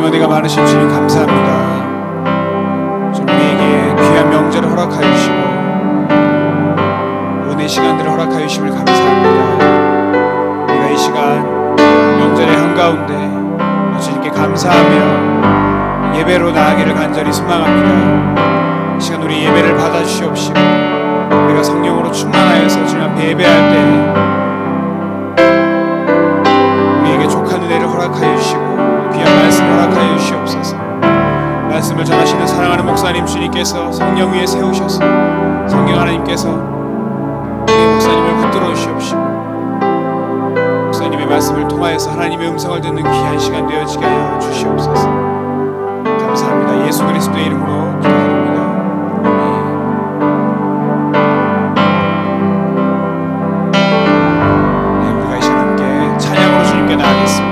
사랑 은혜가 많으신 주님 감사합니다. 좀 우리에게 귀한 명절을 허락하여 주시고 은혜 시간들을 허락하여 주심을 감사합니다. 우리가 이 시간 명절의 한가운데 주님께 감사하며 예배로 나아가기를 간절히 소망합니다. 이 시간 우리 예배를 받아주시옵시고 우리가 성령으로 충만하여서 주님 앞에 예배할 때 우리에게 족한 은혜를 허락하여 주시고 귀한 말씀을 허락하여 주시옵소서. 말씀을 전하시는 사랑하는 목사님 주님께서 성령 위에 세우셔서 성령 하나님께서 우리 목사님을 붙들어 주시옵시고 목사님의 말씀을 통하여서 하나님의 음성을 듣는 귀한 시간 되어지게 하여 주시옵소서. 감사합니다. 예수 그리스도의 이름으로 기도드립니다. 아멘. 네, 우리가 이 시간 함께 찬양으로 주님께 나아가겠습니다.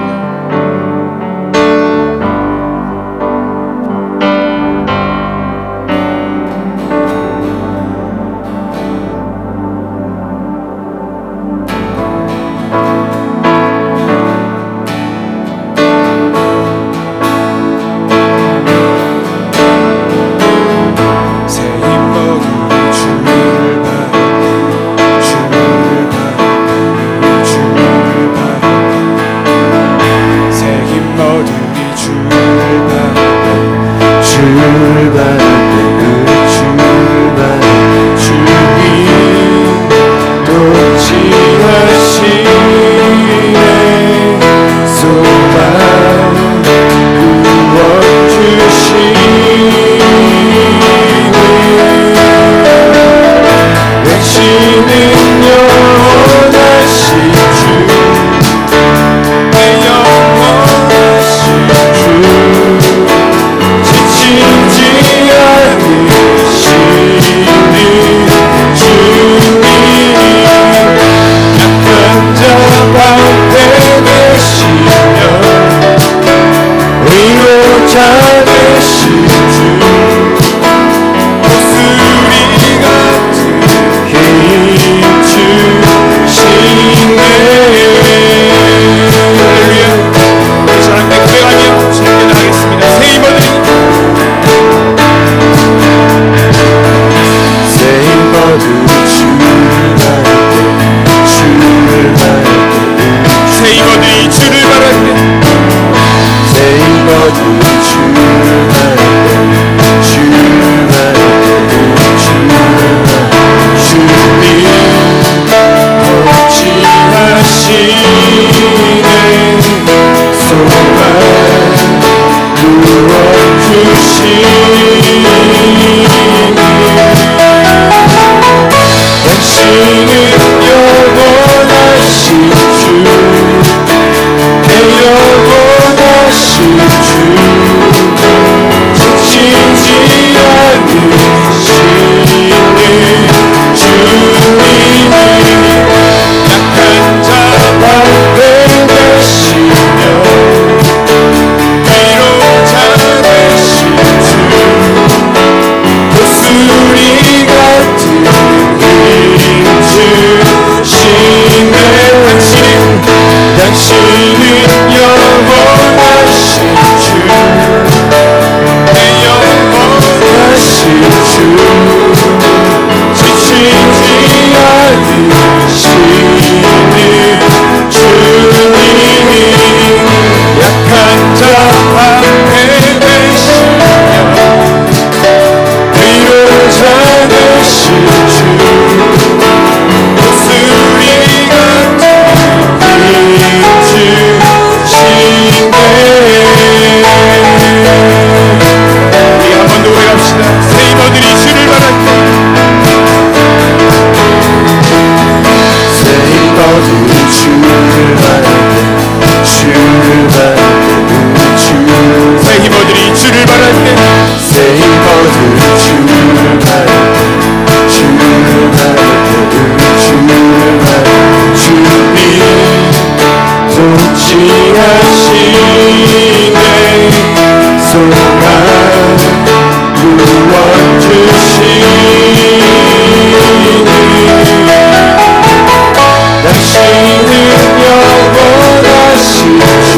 당신은 영원하신 주,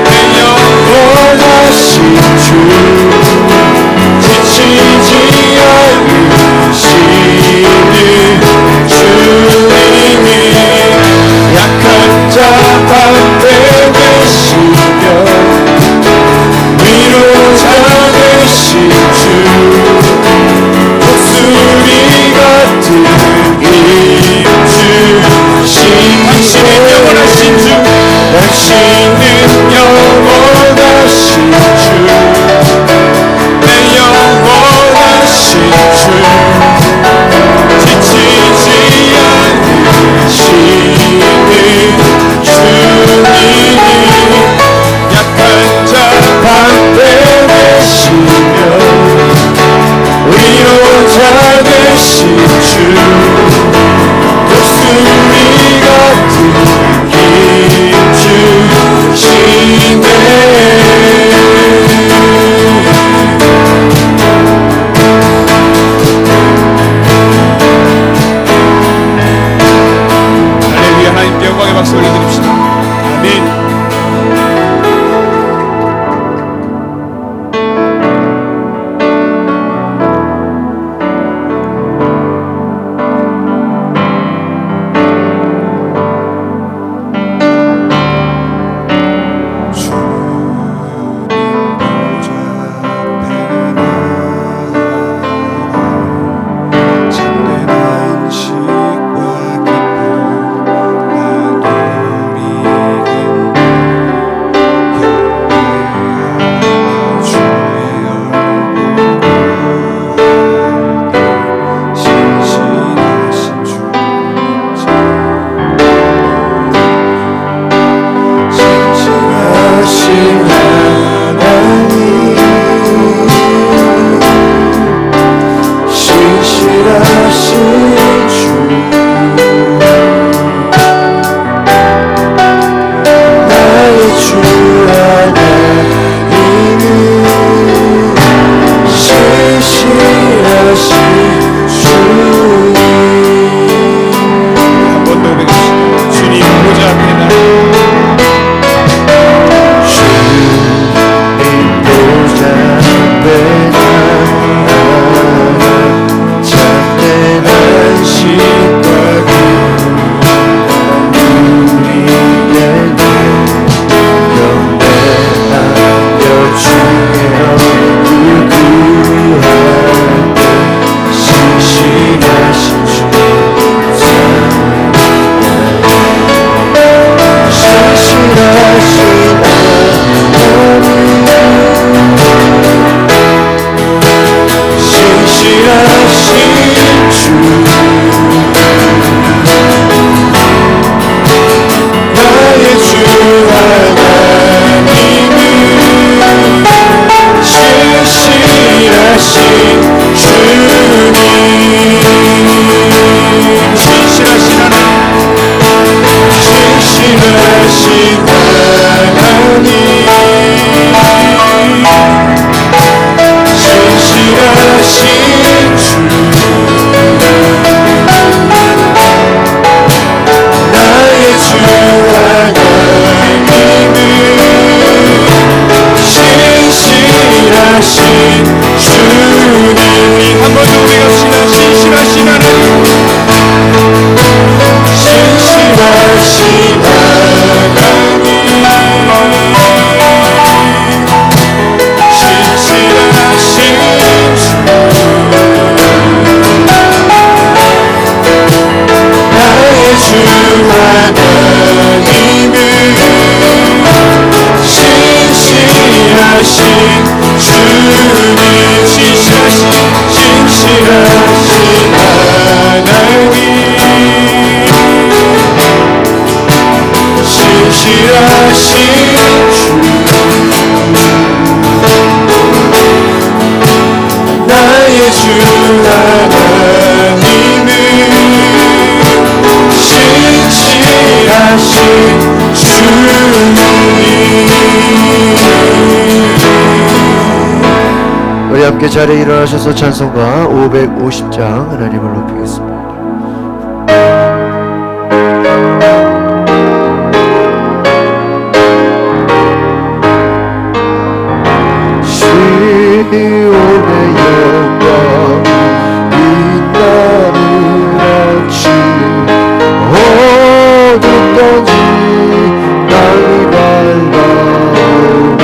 내 영원 위로자 되신 주 독수리 같은 힘 주시네 할렐루야. 하나님께 영광의 박수 올려드립시다. 아멘. 우리 함께 자리에 일어나셔서 찬송가 550장 하나님을 높이겠습니다. 시온의 영광 빛나는 아침 어둡던지 땅이 밝아오네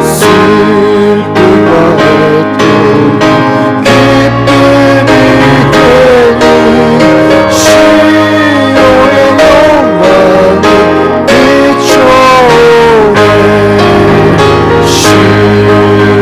슬픔과 애통이 기쁨이 되니 시온의 영광이 비춰오네 시온의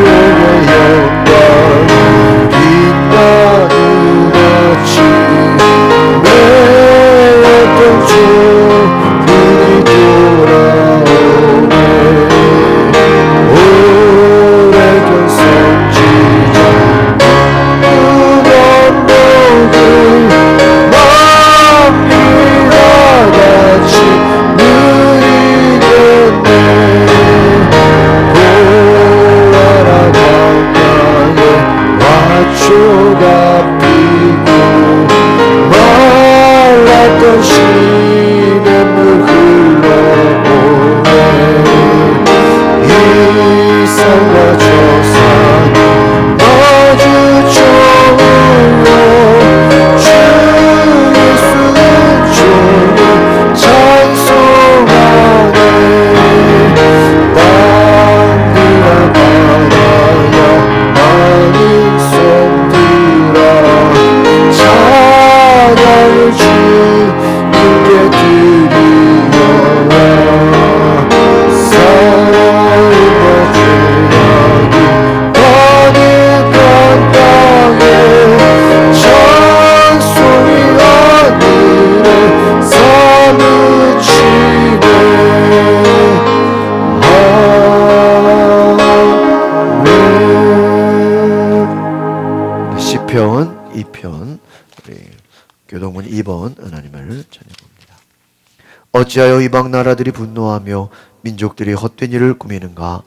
우리 교동문 2번 하나님을 찬양합니다. 어찌하여 이방 나라들이 분노하며 민족들이 헛된 일을 꾸미는가?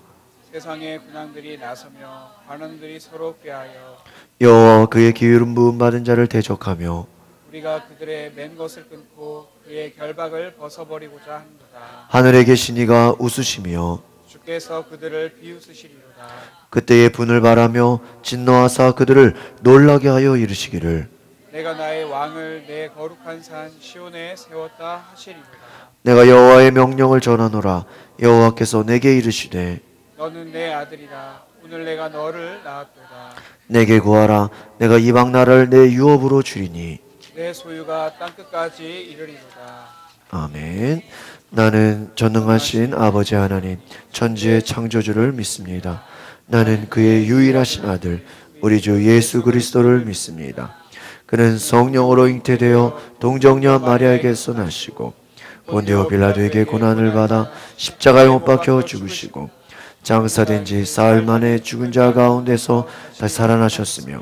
세상의 군왕들이 나서며 관원들이 서로 꾀하여 여호와 그의 기울음 부음 받은 자를 대적하며 우리가 그들의 맨 것을 끊고 그의 결박을 벗어버리고자 합니다. 하늘에 계신 이가 웃으시며 주께서 그들을 비웃으시리로다. 그때에 분을 바라며 진노하사 그들을 놀라게 하여 이르시기를 내가 나의 왕을 내 거룩한 산 시온에 세웠다 하시리로다. 내가 여호와의 명령을 전하노라. 여호와께서 내게 이르시되 너는 내 아들이라. 오늘 내가 너를 낳았도다. 내게 구하라. 내가 이방 나라를 내 유업으로 주리니 내 소유가 땅끝까지 이르리로다. 아멘. 나는 전능하신 아버지 하나님 천지의 창조주를 믿습니다. 나는 그의 유일하신 아들 우리 주 예수 그리스도를 믿습니다. 그는 성령으로 잉태되어 동정녀 마리아에게서 나시고 본디오 빌라도에게 고난을 받아 십자가에 못 박혀 죽으시고 장사된 지 사흘 만에 죽은 자 가운데서 다시 살아나셨으며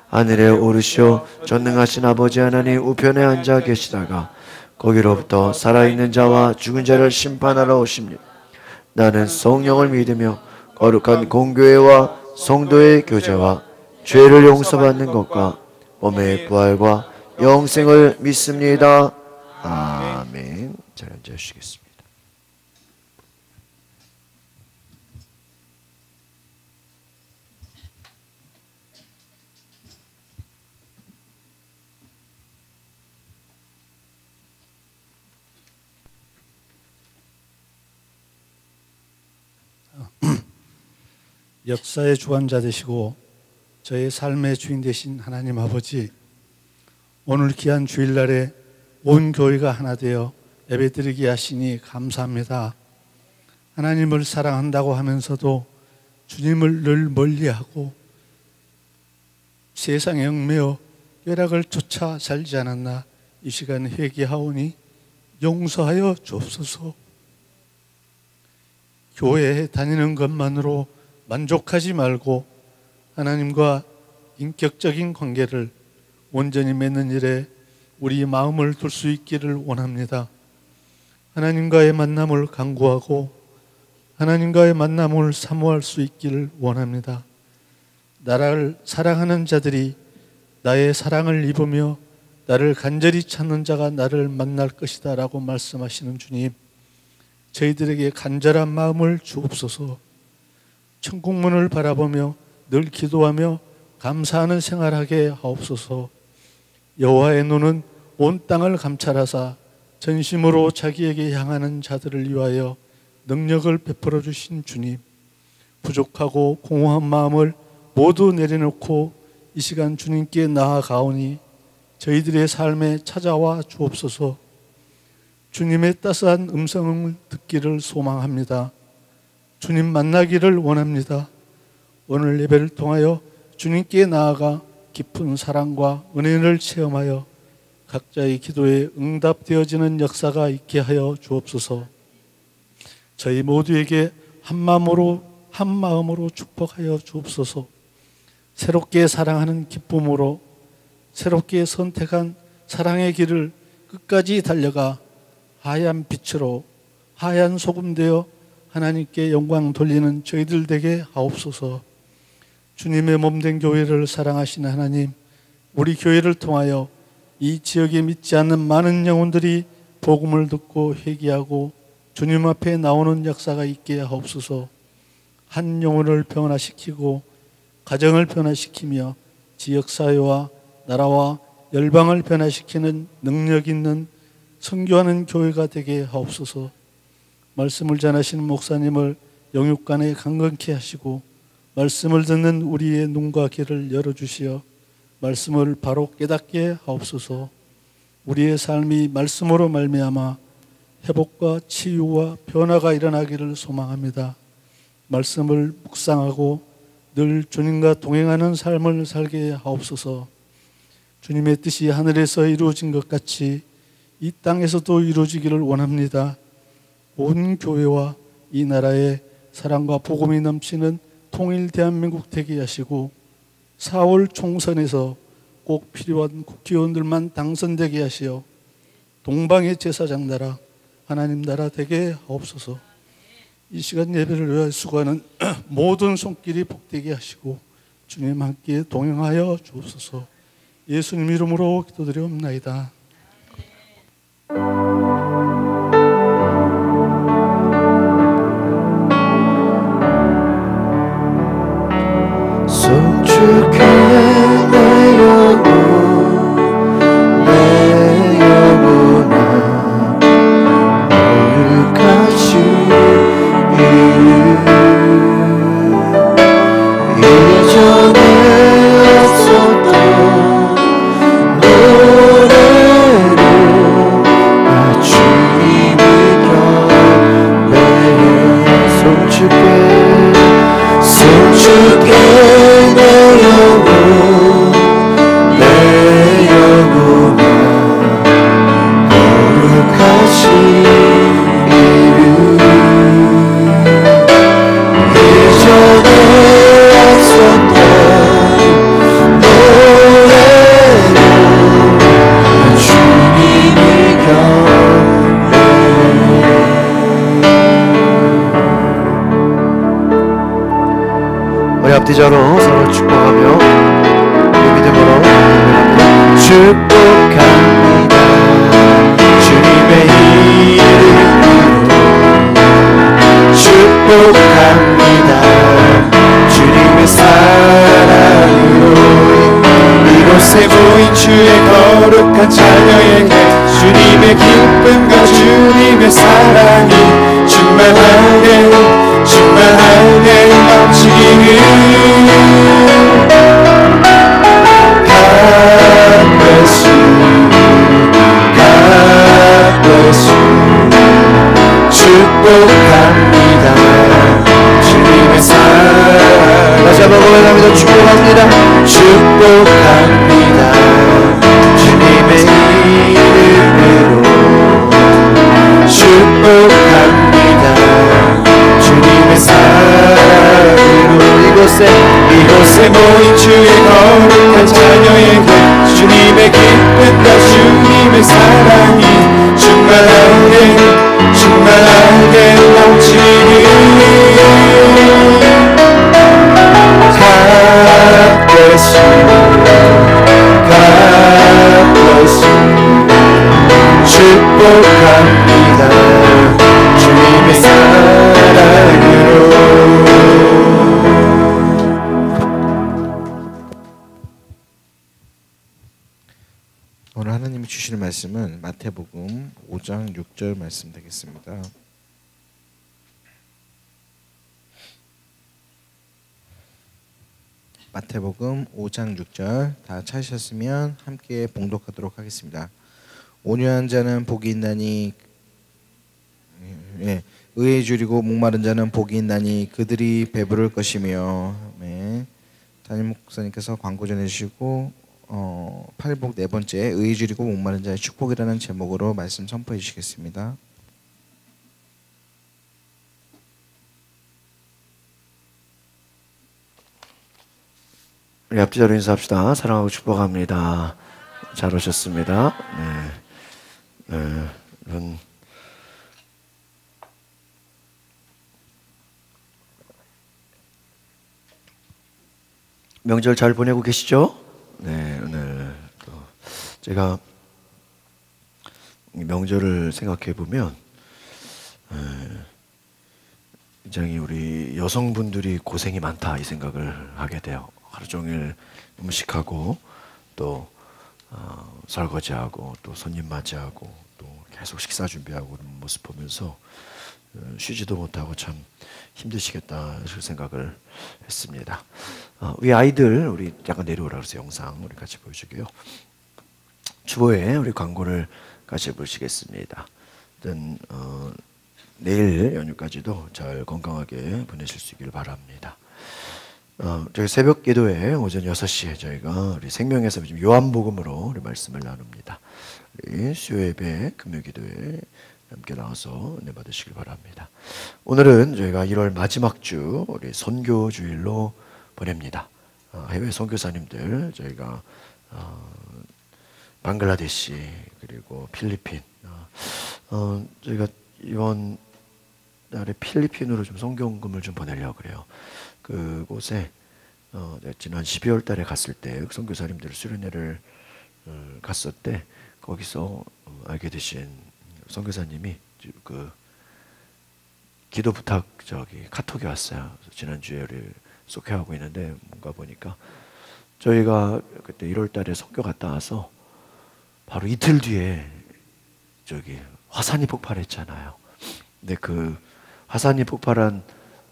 하늘에 오르시어 전능하신 아버지 하나님 우편에 앉아 계시다가 거기로부터 살아있는 자와 죽은 자를 심판하러 오십니다. 나는 성령을 믿으며 거룩한 공교회와 성도의 교제와 죄를 용서받는 것과 몸의 부활과 영생을 믿습니다. 아멘. 잘 앉으시겠습니다. 역사의 주관자 되시고 저의 삶의 주인 되신 하나님 아버지, 오늘 귀한 주일날에 온 교회가 하나 되어 예배드리게 하시니 감사합니다. 하나님을 사랑한다고 하면서도 주님을 늘 멀리하고 세상에 얽매여 쾌락을 쫓아 살지 않았나 이 시간 회개하오니 용서하여 주옵소서. 교회에 다니는 것만으로 만족하지 말고 하나님과 인격적인 관계를 온전히 맺는 일에 우리 마음을 둘 수 있기를 원합니다. 하나님과의 만남을 간구하고 하나님과의 만남을 사모할 수 있기를 원합니다. 나를 사랑하는 자들이 나의 사랑을 입으며 나를 간절히 찾는 자가 나를 만날 것이다 라고 말씀하시는 주님, 저희들에게 간절한 마음을 주옵소서. 천국문을 바라보며 늘 기도하며 감사하는 생활하게 하옵소서. 여호와의 눈은 온 땅을 감찰하사 전심으로 자기에게 향하는 자들을 위하여 능력을 베풀어 주신 주님, 부족하고 공허한 마음을 모두 내려놓고 이 시간 주님께 나아가오니 저희들의 삶에 찾아와 주옵소서. 주님의 따스한 음성을 듣기를 소망합니다. 주님 만나기를 원합니다. 오늘 예배를 통하여 주님께 나아가 깊은 사랑과 은혜를 체험하여 각자의 기도에 응답되어지는 역사가 있게 하여 주옵소서. 저희 모두에게 한 마음으로 축복하여 주옵소서. 새롭게 사랑하는 기쁨으로 새롭게 선택한 사랑의 길을 끝까지 달려가 하얀 빛으로 하얀 소금 되어 하나님께 영광 돌리는 저희들 되게 하옵소서. 주님의 몸된 교회를 사랑하시는 하나님, 우리 교회를 통하여 이 지역에 믿지 않는 많은 영혼들이 복음을 듣고 회개하고 주님 앞에 나오는 역사가 있게 하옵소서. 한 영혼을 변화시키고 가정을 변화시키며 지역사회와 나라와 열방을 변화시키는 능력 있는 선교하는 교회가 되게 하옵소서. 말씀을 전하시는 목사님을 영육간에 강건케 하시고 말씀을 듣는 우리의 눈과 귀를 열어주시어 말씀을 바로 깨닫게 하옵소서. 우리의 삶이 말씀으로 말미암아 회복과 치유와 변화가 일어나기를 소망합니다. 말씀을 묵상하고 늘 주님과 동행하는 삶을 살게 하옵소서. 주님의 뜻이 하늘에서 이루어진 것 같이 이 땅에서도 이루어지기를 원합니다. 온 교회와 이 나라에 사랑과 복음이 넘치는 통일 대한민국 되게 하시고 4월 총선에서 꼭 필요한 국회의원들만 당선되게 하시어 동방의 제사장 나라 하나님 나라 되게 하옵소서. 이 시간 예배를 위하여 수고하는 모든 손길이 복되게 하시고 주님 함께 동행하여 주옵소서. 예수님 이름으로 기도드리옵나이다. 송축해 내 영혼 내 영혼아 거룩하신 이름 이전에 없었던 노래로 나 주님을 경배해 송축해 내 영혼 내 영혼아 거룩하신 이름 예전에 없었던 노래로 주님을 경배해. 우리 앞뒤자로 서로 축복하며 우리 믿음으로 축복합니다. 주님의 이름으로 축복합니다. 주님의 사랑으로 이곳에 모인 주의 거룩한 자녀에게 주님의 기쁨과 주님의 사랑이 충만하게 넘치기를. God bless you, God bless you. 축복합니다. 주님의 사랑 다시 한번 고백합니다. 축복합니다. 축복합니다. 주님의 이름으로 축복합니다. 주님의 사랑으로 이곳에 모인 주의 거룩한 자녀에게 주님의 기쁨과 주님의 사랑이 충만하게 넘치기를. God bless you, God bless you. 축복합니다. 주님의 사랑으로. 오늘 하나님이 주시는 말씀은 마태복음 5장 6절 말씀 되겠습니다. 마태복음 5장 6절 다 찾으셨으면 함께 봉독하도록 하겠습니다. 온유한 자는 복이 있나니 의에 줄이고 목마른 자는 복이 있나니 그들이 배부를 것이며. 담임 목사님께서 광고 전해주시고 팔복 네 번째 의에 줄이고 목마른 자의 축복이라는 제목으로 말씀 선포해 주시겠습니다. 우리 앞뒤자로 인사합시다. 사랑하고 축복합니다. 잘 오셨습니다. 여러분 명절 잘 보내고 계시죠? 네, 오늘 또 제가 명절을 생각해 보면 굉장히 우리 여성분들이 고생이 많다 이 생각을 하게 돼요. 하루 종일 음식하고 또 설거지하고 또 손님 맞이하고 또 계속 식사 준비하고 그런 모습 보면서 쉬지도 못하고 참 힘드시겠다 그 생각을 했습니다. 우리 아이들 우리 약간 내려오라 그래서 영상 우리 같이 보여주게요. 주보에 우리 광고를 같이 보시겠습니다. 내일 연휴까지도 잘 건강하게 보내실 수 있기를 바랍니다. 저희 새벽 기도회 오전 6시에 저희가 우리 생명에서 요즘 요한복음으로 우리 말씀을 나눕니다. 우리 수요예배 금요 기도회 함께 나와서 은혜 받으시길 바랍니다. 오늘은 저희가 1월 마지막 주 우리 선교 주일로 보냅니다. 해외 선교사님들 저희가 방글라데시 그리고 필리핀. 저희가 이번 달에 필리핀으로 좀 선교원금을 좀 보내려고 그래요. 그곳에 지난 12월 달에 갔을 때 선교사님들 수련회를 갔을 때 거기서 알게 되신 선교사님이 그 기도 부탁 카톡이 왔어요. 지난주에 우리 속회하고 있는데 뭔가 보니까 저희가 그때 1월 달에 선교 갔다 와서 바로 이틀 뒤에 화산이 폭발했잖아요. 근데 그 화산이 폭발한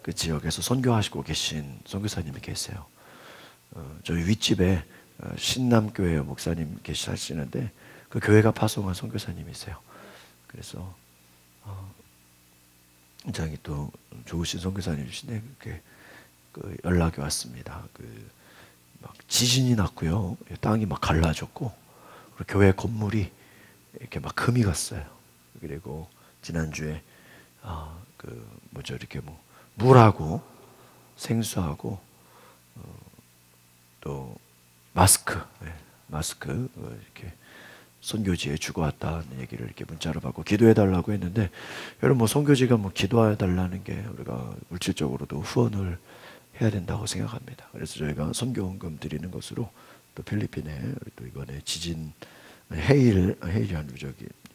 그 지역에서 선교하시고 계신 선교사님이 계세요. 저희 윗집에 신남교회 목사님 계시는데 그 교회가 파송한 선교사님이세요. 그래서 굉장히 또 좋으신 선교사님이신데 그 연락이 왔습니다. 막 지진이 났고요. 땅이 막 갈라졌고 그리고 교회 건물이 이렇게 막 금이 갔어요. 그리고 지난주에 이렇게 물하고 생수하고 또 마스크 이렇게 선교지에 주고 왔다는 얘기를 이렇게 문자로 받고 기도해 달라고 했는데, 여러분 선교지가 기도해 달라는 게 우리가 물질적으로도 후원을 해야 된다고 생각합니다. 그래서 저희가 선교원금 드리는 것으로 또 필리핀에 또 이번에 지진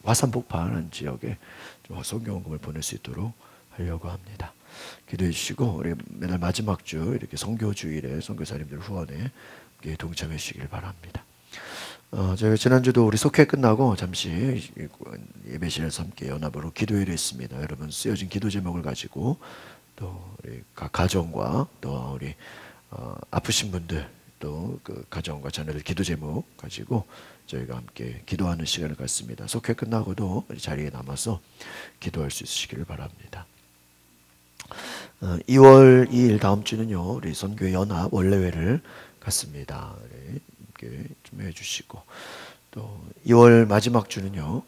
화산 폭발한 지역에 좀 선교원금을 보낼 수 있도록 하려고 합니다. 기도해 주시고 우리 매달 마지막 주 이렇게 선교 주일에 선교사님들 후원에 동참해 주시길 바랍니다. 저희가 지난주도 우리 속회 끝나고 잠시 예배실에서 함께 연합으로 기도회를 했습니다. 여러분 쓰여진 기도 제목을 가지고 또 우리 각 가정과 또 우리 아프신 분들 또 그 가정과 자녀들 기도 제목 가지고 저희가 함께 기도하는 시간을 갖습니다. 속회 끝나고도 우리 자리에 남아서 기도할 수 있으시기를 바랍니다. 2월 2일 다음 주는요 우리 선교회 연합 원래회를 갖습니다. 함께 좀 해주시고, 또 2월 마지막 주는요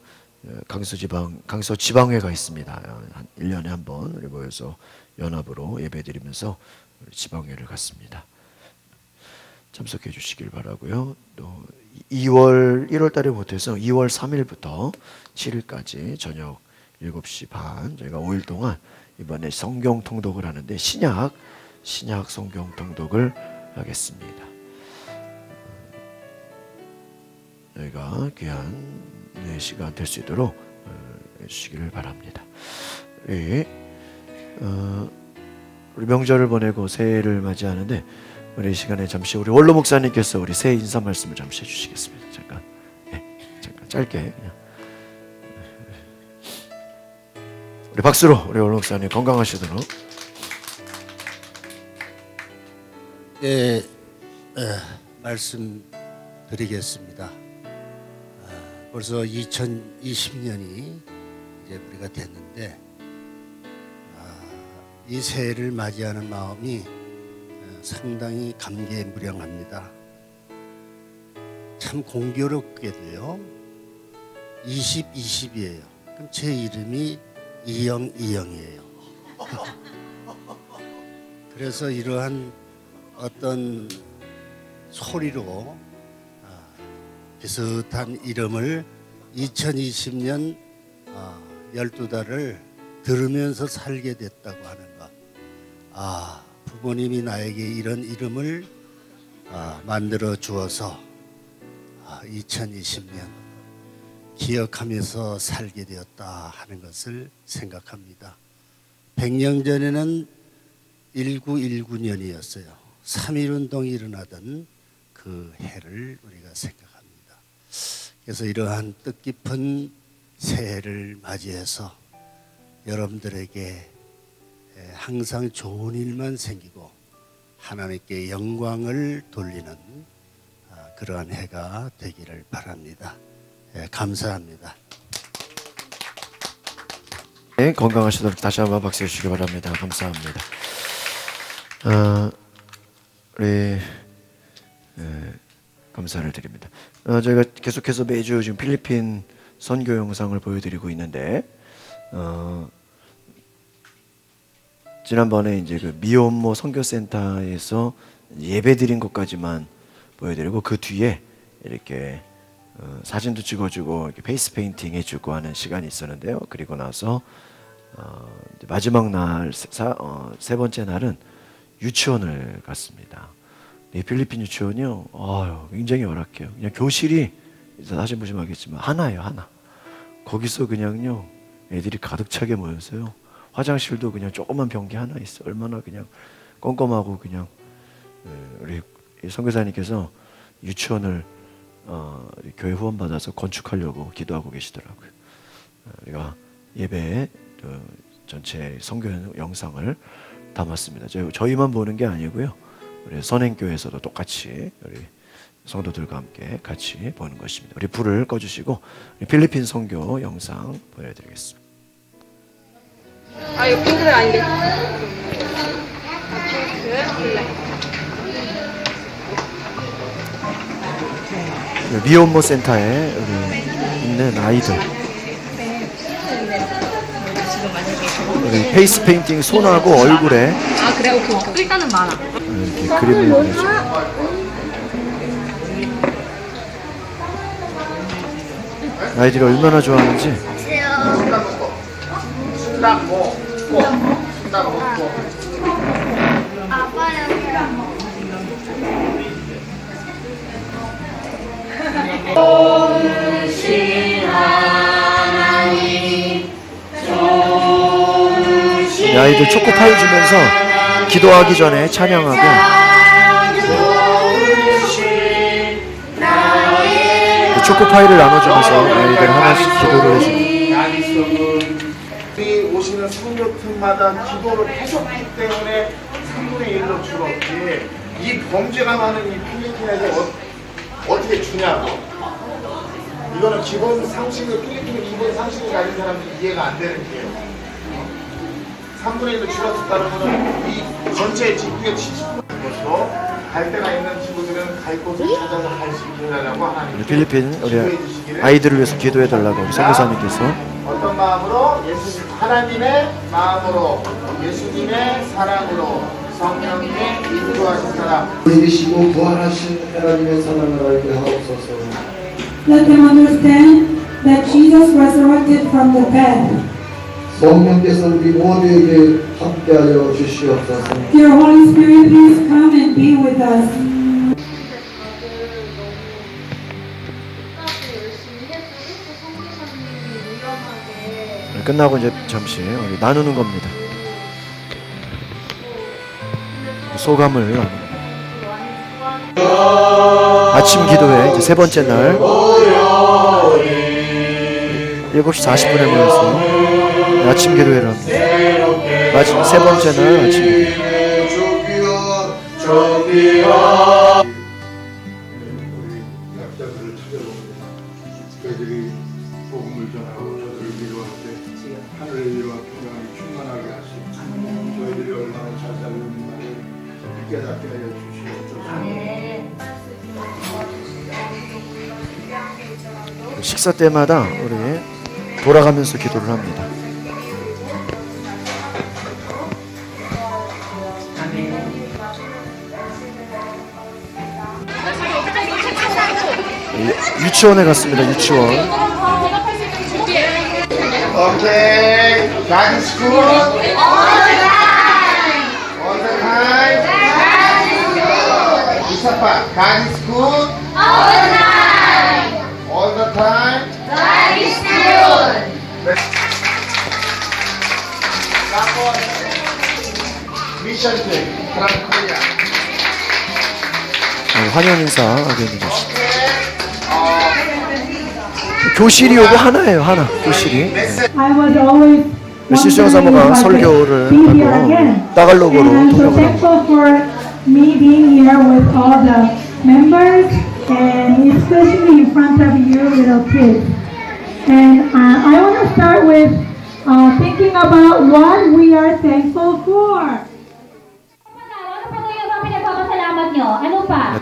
강서 지방회가 있습니다. 한 1년에 한 번 우리 모여서 연합으로 예배드리면서 우리 지방회를 갖습니다. 참석해 주시길 바라고요. 또 1월 달에 못해서 2월 3일부터 7일까지 저녁 7시 반 저희가 5일 동안 이번에 성경 통독을 하는데 신약 성경 통독을 하겠습니다. 저희가 귀한 시간 될 수 있도록 해주시기를 바랍니다. 우리 명절을 보내고 새해를 맞이하는데 우리 시간에 잠시 우리 원로 목사님께서 우리 새해 인사 말씀을 잠시 해주시겠습니다. 잠깐 짧게 그냥. 우리 박수로 우리 원로 목사님 건강하시도록. 말씀드리겠습니다. 벌써 2020년이 이제 우리가 됐는데 이 새해를 맞이하는 마음이 상당히 감개무량합니다. 참 공교롭게도요 2020이에요. 그럼 제 이름이 이영이에요. 그래서 이러한 어떤 소리로 비슷한 이름을 2020년 12달을 들으면서 살게 됐다고 하는 것. 부모님이 나에게 이런 이름을 만들어 주어서 2020년 기억하면서 살게 되었다 하는 것을 생각합니다. 100년 전에는 1919년이었어요. 3.1운동이 일어나던 그 해를 우리가 생각합니다. 그래서 이러한 뜻깊은 새해를 맞이해서 여러분들에게 항상 좋은 일만 생기고 하나님께 영광을 돌리는 그러한 해가 되기를 바랍니다. 감사합니다. 네, 건강하시도록 다시 한번 박수 주시기 바랍니다. 감사합니다. 우리 감사를 드립니다. 저희가 계속해서 매주 지금 필리핀 선교 영상을 보여드리고 있는데 지난번에 이제 그 미혼모 선교센터에서 예배드린 것까지만 보여드리고 그 뒤에 이렇게 사진도 찍어주고 이렇게 페이스 페인팅 해주고 하는 시간이 있었는데요. 그리고 나서 이제 마지막 날 세 번째 날은 유치원을 갔습니다. 이 필리핀 유치원이요, 굉장히 열악해요. 그냥 교실이 사진 보시면 알겠지만 하나예요, 하나. 거기서 그냥요 애들이 가득 차게 모여서요. 화장실도 그냥 조그만 변기 하나 있어. 얼마나 그냥 껌껌하고 그냥 우리 선교사님께서 유치원을 교회 후원 받아서 건축하려고 기도하고 계시더라고요. 우리가 예배 전체 선교 영상을 담았습니다. 저희만 보는 게 아니고요. 우리 선행교회에서도 똑같이 우리 성도들과 함께 같이 보는 것입니다. 우리 불을 꺼주시고 필리핀 선교 영상 보여드리겠습니다. 이거 핑크색 아닌데. 미혼모 센터에 있는 아이들, 페이스 페인팅 손하고 얼굴에 그래? 오케이. 일단은 많아. 이렇게 그림을 그려줘. 아이들이 얼마나 좋아하는지. 이 아이들 초코파이 주면서 기도하기 전에 찬양하고 초코파이를 나눠주면서 아이들 하나씩 기도를 해줍니다. 오시는 성교팀마다 기도를 해줬기 때문에 3분의 1로 줄었지 이 범죄가 많은 이 필리핀에서 어떻게 주냐고. 이거는 기본 상식을 필리핀의 기본 상식을 가진 사람들이 이해가 안 되는 게요. 3분의 1로 줄었다는 것은 이 전체 집중의 70%인 것으로 갈 데가 있는 친구들은 갈 곳을 찾아서 갈 수 있게 해달라고 하나님 필리핀 우리 아이들을 위해서 기도해달라고 선교사님께서 어떤 마음으로 하나님의 마음으로 예수님의 사랑으로 성령님의 인도하신 사람 믿으시고 부활하신 하나님의 사랑을 알게 하옵소서. Let them understand that Jesus resurrected from the dead. 성령께서 우리 모두에게 함께하여 주시옵소서. Dear Holy Spirit, please come and be with us. 끝나고 이제 잠시 나누는 겁니다. 소감을 나눕니다. 아침 기도회 이제 세 번째 날 7시 40분에 모여서 아침 기도회를 합니다. 마지막 세 번째 날 아침 기도회. 약자들을 찾아봅니다. 그들이 복음을 전하고 저들을 위로할 때 하늘의 위로와 평강이 충만하게 하시고 저희들이 얼마나 잘 살는가를 깨닫게 하여 주시옵소서. 식사 때마다 우리 돌아가면서 기도를 합니다. 유치원에 갔습니다. 유치원. 오케이. God is good. All the time. All the time. 이사파. God is good. All the time. All the time. God is good. 미션 트립. from Korea. 환영 인사하게 되는 것입니다. 교실이 요거 하나예요, 하나. 교실이. 시청 사모가 설교를 하고 따갈로그로 통역을 합니다. Me being here with all the members and especially in front of you little kids. And I want to start with thinking about what we are thankful for.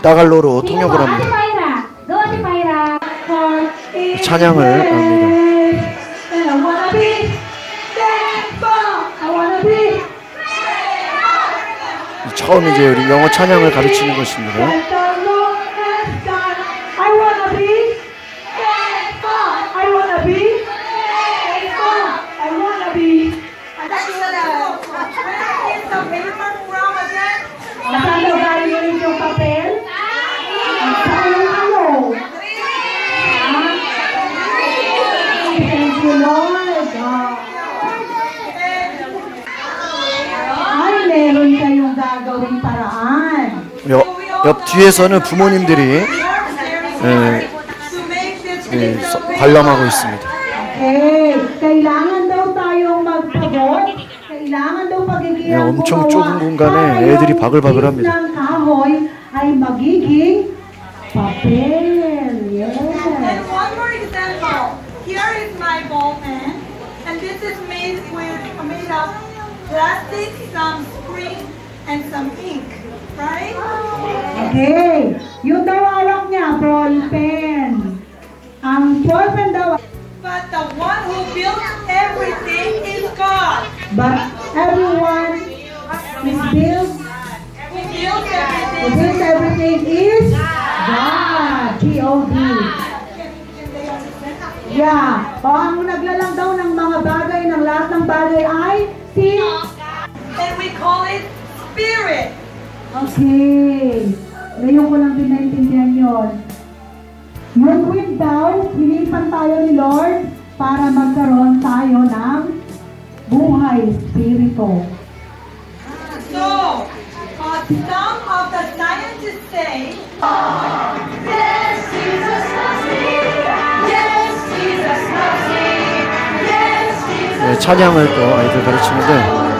따갈로로 통역을 합니다. 찬양을 합니다. 처음 이제 우리 영어 찬양을 가르치는 것입니다. I want gagawing paraan. 옆 뒤에서는 부모님들이 관람하고 있습니다. Okay, kailangan daw tayong magpagod. Kailangan daw pagiging 엄청 좁은 공간에 애들이 바글바글합니다. ng kahoy ay magiging papel. Yes. And one more example. Here is my ball pen, and this is made of plastic, some spring, and some ink. Right? Okay. Yung daw hawak niya, ball pen. Ang ball pen daw. But the one who built everything is God. But everyone is built. Who built everything? Who built everything is God. G-O-D. Yeah. O ang naglalang daw ng mga bagay, ng lahat ng bagay ay si... And we call it spirit. Okay. Ngayon ko lang din naintindihan yun. Yung wind daw, hinipan tayo ni Lord para magkaroon tayo ng buhay, spirito. So, some of the scientists say, yes, Jesus loves me. Yes, Jesus loves me. Yes, Jesus 찬양을 또 아이들 가르치는데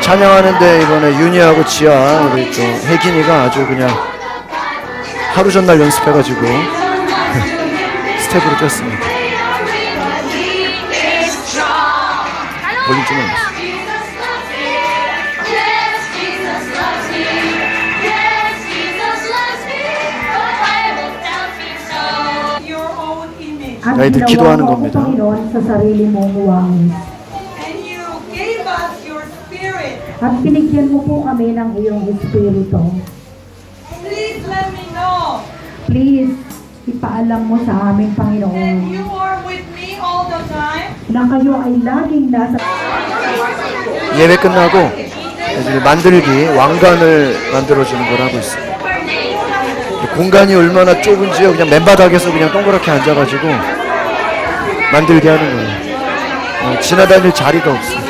찬양하는데 이번에 윤희하고 지아 우리 또 혜긴이가 아주 그냥 하루 전날 연습해가지고 스텝으로 뛰었습니다. 볼륨 좀 올렸어. 아이들 기도하는 겁니다. sa sarili mong huwangin. And you gave us your spirit. At binigyan mo po kami ng iyong espiritu. Please let me know Please, ipaalam mo sa aming that Panginoon you are with me all the time. na kayo ay laging nasa... 예배 끝나고 애들이 만들기 왕관을 만들어주는 걸 하고 있어요. 공간이 얼마나 좁은지요. 그냥 맨바닥에서 그냥 동그랗게 앉아가지고 만들게 하는 거예요. 지나다닐 자리가 없어요.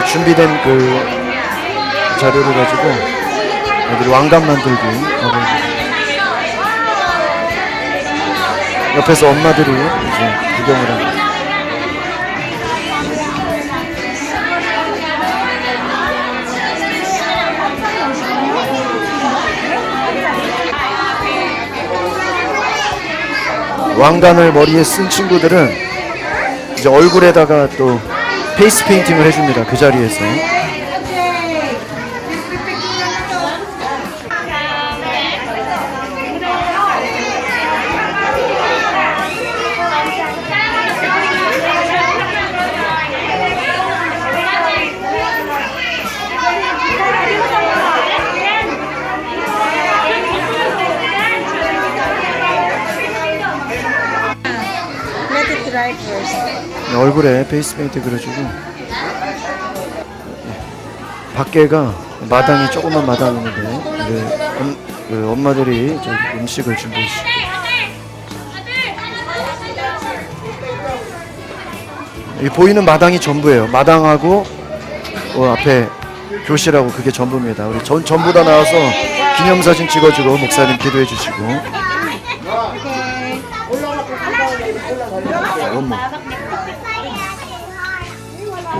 준비된 그 자료를 가지고 애들이 왕관 만들기 하고 옆에서 엄마들이 이제 구경을 합니다. 왕관을 머리에 쓴 친구들은 이제 얼굴에다가 또 페이스 페인팅을 해줍니다. 그 자리에서. 얼굴에 페이스 페인트 그려주고 밖에가 마당이 조그만 마당인데 그 엄마들이 저기 음식을 준비해주시고 이 보이는 마당이 전부예요. 마당하고 앞에 교실하고 그게 전부입니다. 우리 전부 다 나와서 기념사진 찍어주고 목사님 기도해 주시고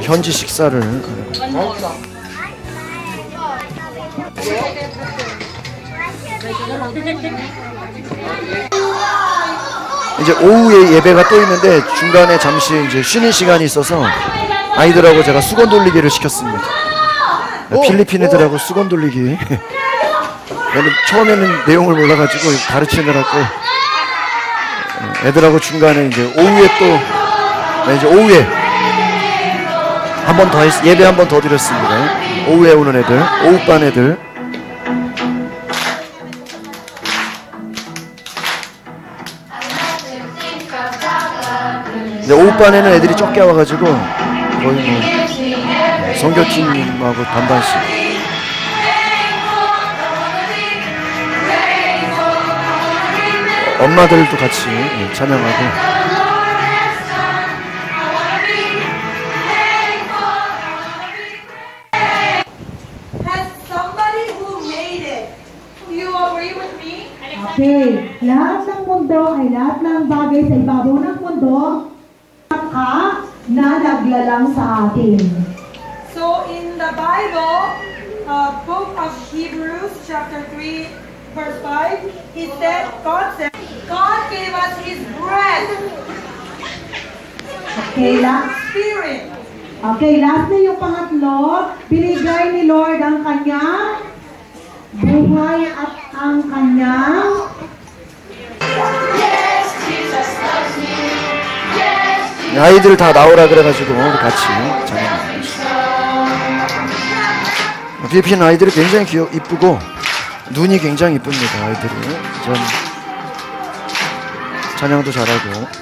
현지 식사를 이제 오후에 예배가 또 있는데 중간에 잠시 이제 쉬는 시간이 있어서 아이들하고 제가 수건 돌리기를 시켰습니다. 필리핀 애들하고 수건 돌리기. 처음에는 내용을 몰라가지고 가르치느라고 애들하고 중간에 이제 오후에 또 이제 오후에 한 번 더 예배 한 번 더 드렸습니다. 오후에 오는 애들, 오후반 애들. 근데 오후반에는 애들이 적게 와가지고 거의 뭐 선교팀하고 반반씩. 엄마들도 같이 찬양하고. Okay, lahat ng mundo ay lahat ng bagay sa ibabaw ng mundo na naglalang sa atin. So in the Bible, book of Hebrews chapter 3 verse 5, God gave us His breath. Okay, Spirit. Okay, last na yung pangatlo. Binigay ni Lord ang kanyang buhay at ang kanyang 아이들 다 나오라 그래가지고 우리 같이 찬양합니다. 필리핀 아이들이 굉장히 이쁘고 눈이 굉장히 이쁩니다. 아이들이 전 찬양도 잘하고.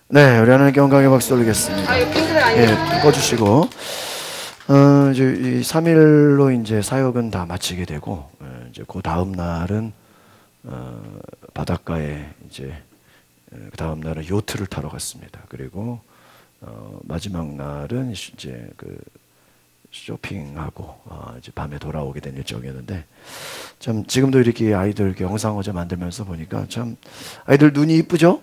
네, 우리 하나님께 영광의 박수 올리겠습니다. 예, 꺼주시고, 이제 이 3일로 이제 사역은 다 마치게 되고, 이제 그 다음 날은 바닷가에 이제 그 다음 날은 요트를 타러 갔습니다. 그리고 마지막 날은 이제 그 쇼핑하고 이제 밤에 돌아오게 된 일정이었는데, 참 지금도 이렇게 아이들 이렇게 영상 어제 만들면서 보니까 참 아이들 눈이 이쁘죠?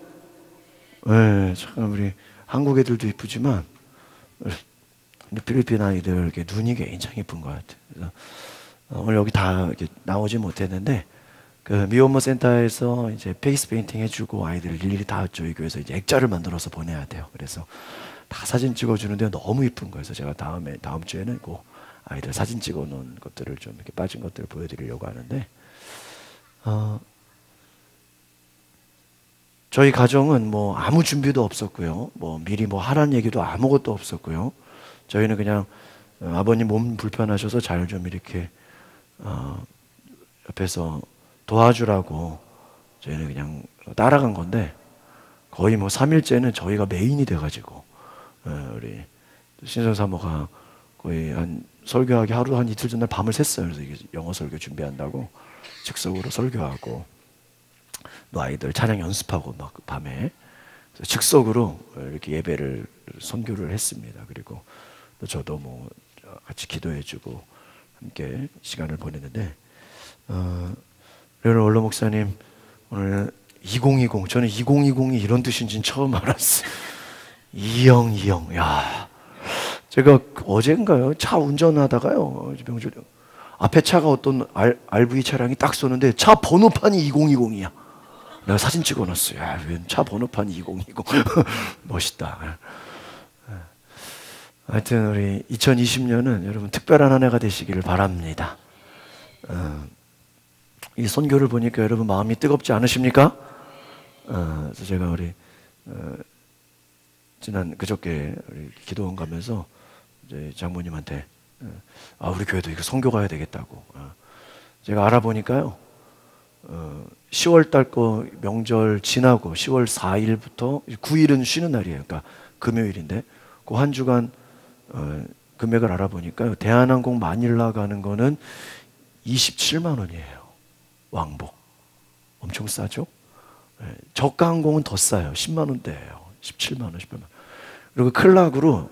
네, 참 우리 한국 애들도 이쁘지만 필리핀 아이들 이렇게 눈이 굉장히 이쁜 것 같아요. 그래서 오늘 여기 다 이렇게 나오지 못했는데 그 미혼모 센터에서 이제 페이스 페인팅 해주고 아이들 일일이 다 저희 교회에서 이제 액자를 만들어서 보내야 돼요. 그래서 다 사진 찍어주는데 너무 이쁜 거예요. 그래서 제가 다음 주에는 꼭 아이들 사진 찍어놓은 것들을 좀 이렇게 빠진 것들을 보여드리려고 하는데. 저희 가정은 뭐 아무 준비도 없었고요. 뭐 미리 뭐 하라는 얘기도 아무것도 없었고요. 저희는 그냥 아버님 몸 불편하셔서 잘 좀 이렇게 옆에서 도와주라고 저희는 그냥 따라간 건데 거의 뭐 3일째는 저희가 메인이 돼가지고 우리 신성 사모가 거의 한 설교하기 하루 한 이틀 전날 밤을 샜어요. 그래서 이게 영어 설교 준비한다고 즉석으로 설교하고 또 아이들 찬양 연습하고 막 밤에 즉석으로 이렇게 예배를 선교를 했습니다. 그리고 또 저도 뭐 같이 기도해주고 함께 시간을 보냈는데 레오나 원로 목사님 오늘 2020 저는 2020이 이런 뜻인지는 처음 알았어요. 이영 야 제가 어젠가요 차 운전하다가요 명절 앞에 차가 어떤 RV 차량이 딱 쏘는데 차 번호판이 2020이야. 내가 사진 찍어놨어요. 야, 웬 차 번호판이 2020 멋있다. 하여튼 우리 2020년은 여러분 특별한 한 해가 되시기를 바랍니다. 이 선교를 보니까 여러분 마음이 뜨겁지 않으십니까? 그래서 제가 우리 지난 그저께 우리 기도원 가면서 이제 장모님한테 우리 교회도 이거 선교 가야 되겠다고. 제가 알아보니까요. 10월 달 거 명절 지나고 10월 4일부터 9일은 쉬는 날이에요. 그러니까 금요일인데 그 한 주간 금액을 알아보니까요. 대한항공 마닐라 가는 거는 27만 원이에요. 왕복. 엄청 싸죠? 저가 항공은 더 싸요. 10만 원대예요. 17만 원, 18만 원. 그리고 클락으로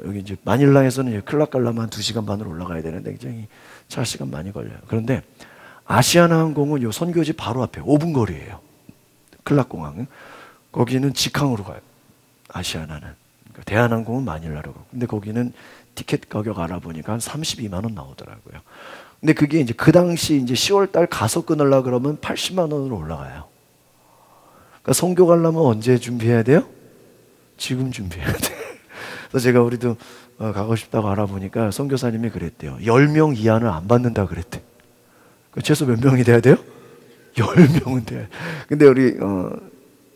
여기 이제 마닐라에서는 클락 가려면 한 2시간 반으로 올라가야 되는데 굉장히 차 시간 많이 걸려요. 그런데 아시아나 항공은 요 선교지 바로 앞에 5분 거리예요. 클락 공항은. 거기는 직항으로 가요. 아시아나는. 그러니까 대한항공은 마닐라로 가고. 근데 거기는 티켓 가격 알아보니까 한 32만 원 나오더라고요. 근데 그게 이제 그 당시 이제 10월 달 가서 끊으려고 그러면 80만 원으로 올라가요. 그러니까 선교 가려면 언제 준비해야 돼요? 지금 준비해야 돼. 그래서 제가 우리도 가고 싶다고 알아보니까 선교사님이 그랬대요. 10명 이하는 안 받는다 그랬대. 그 최소 몇 명이 돼야 돼요? 10명은 돼요. 근데 우리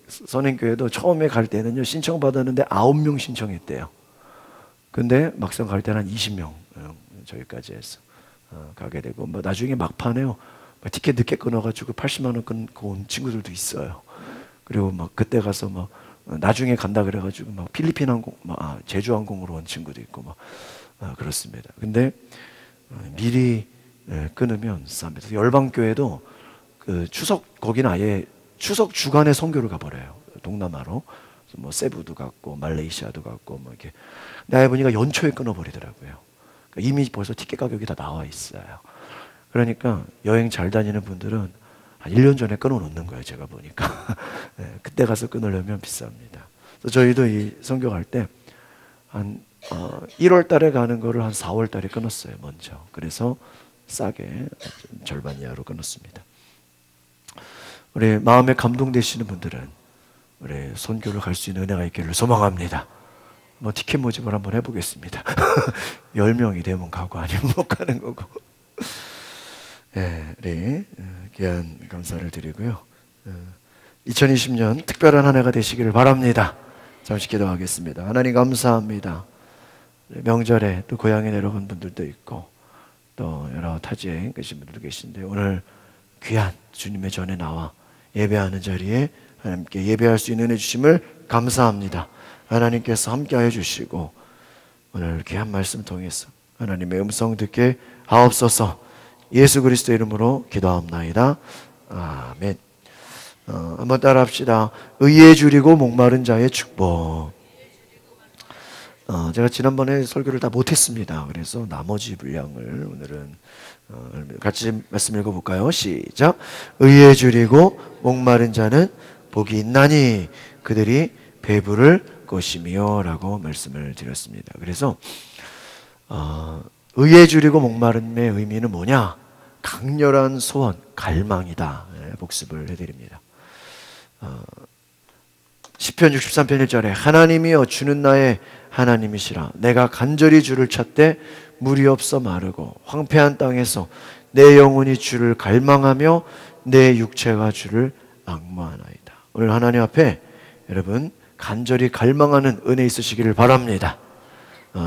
선행교회도 처음에 갈 때는요, 신청 받았는데 9명 신청했대요. 근데 막상 갈 때는 한 20명 저기까지 해서 가게 되고, 뭐 나중에 막판에요, 티켓 늦게 끊어가지고 80만 원 끊고 온 친구들도 있어요. 그리고 막 그때 가서 막 나중에 간다 그래가지고 막 필리핀 항공, 제주 항공으로 온 친구도 있고 막 그렇습니다. 근데 미리 끊으면 쌉니다. 열방교회도 그 추석, 거기는 아예 추석 주간에 선교를 가버려요. 동남아로. 뭐 세부도 갔고 말레이시아도 갔고 뭐 이렇게. 나에 보니까 연초에 끊어버리더라고요. 그러니까 이미 벌써 티켓 가격이 다 나와 있어요. 그러니까 여행 잘 다니는 분들은 한 1년 전에 끊어놓는 거예요. 제가 보니까. 네, 그때 가서 끊으려면 비쌉니다. 그래서 저희도 이 선교 갈 때 한 1월 달에 가는 거를 한 4월 달에 끊었어요. 먼저. 그래서 싸게 절반 이하로 끊었습니다. 우리 마음에 감동되시는 분들은 우리 선교를 갈 수 있는 은혜가 있기를 소망합니다. 뭐 티켓 모집을 한번 해보겠습니다. 10명이 되면 가고 아니면 못 가는 거고. 네, 우리 귀한 감사를 드리고요. 2020년 특별한 한 해가 되시기를 바랍니다. 잠시 기도하겠습니다. 하나님 감사합니다. 명절에 또 고향에 내려간 분들도 있고 또 여러 타지에 계신 분들도 계신데 오늘 귀한 주님의 전에 나와 예배하는 자리에 하나님께 예배할 수 있는 은혜 주심을 감사합니다. 하나님께서 함께하여 주시고 오늘 귀한 말씀 통해서 하나님의 음성 듣게 하옵소서. 예수 그리스도 이름으로 기도합나이다. 아멘. 한번 따라합시다. 의에 줄이고 목마른 자의 축복. 제가 지난번에 설교를 다 못했습니다. 그래서 나머지 분량을 오늘은 같이 말씀 읽어볼까요? 시작. 의에 줄이고 목마른 자는 복이 있나니 그들이 배부를 것이며 라고 말씀을 드렸습니다. 그래서 의에 줄이고 목마름의 의미는 뭐냐? 강렬한 소원, 갈망이다. 복습을 해드립니다. 시편 63편 1절에 하나님이여 주는 나의 하나님이시라. 내가 간절히 주를 찾되 물이 없어 마르고 황폐한 땅에서 내 영혼이 주를 갈망하며 내 육체가 주를 앙모하나이다. 오늘 하나님 앞에 여러분 간절히 갈망하는 은혜 있으시기를 바랍니다.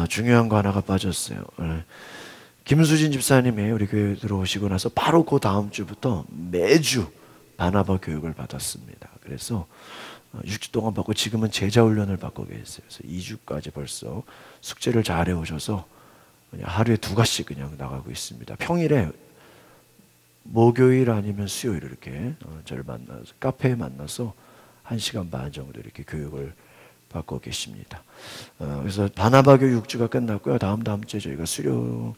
중요한 거 하나가 빠졌어요. 김수진 집사님이 우리 교회 들어오시고 나서 바로 그 다음 주부터 매주 바나바 교육을 받았습니다. 그래서 6주 동안 받고 지금은 제자 훈련을 받고 계세요. 그래서 2주까지 벌써 숙제를 잘 해오셔서 그냥 하루에 2가씩 그냥 나가고 있습니다. 평일에 목요일 아니면 수요일 이렇게 저를 만나서 카페에 만나서 1시간 반 정도 이렇게 교육을 받고 계십니다. 그래서 바나바 교육 6주가 끝났고요. 다음 주에 저희가 수료를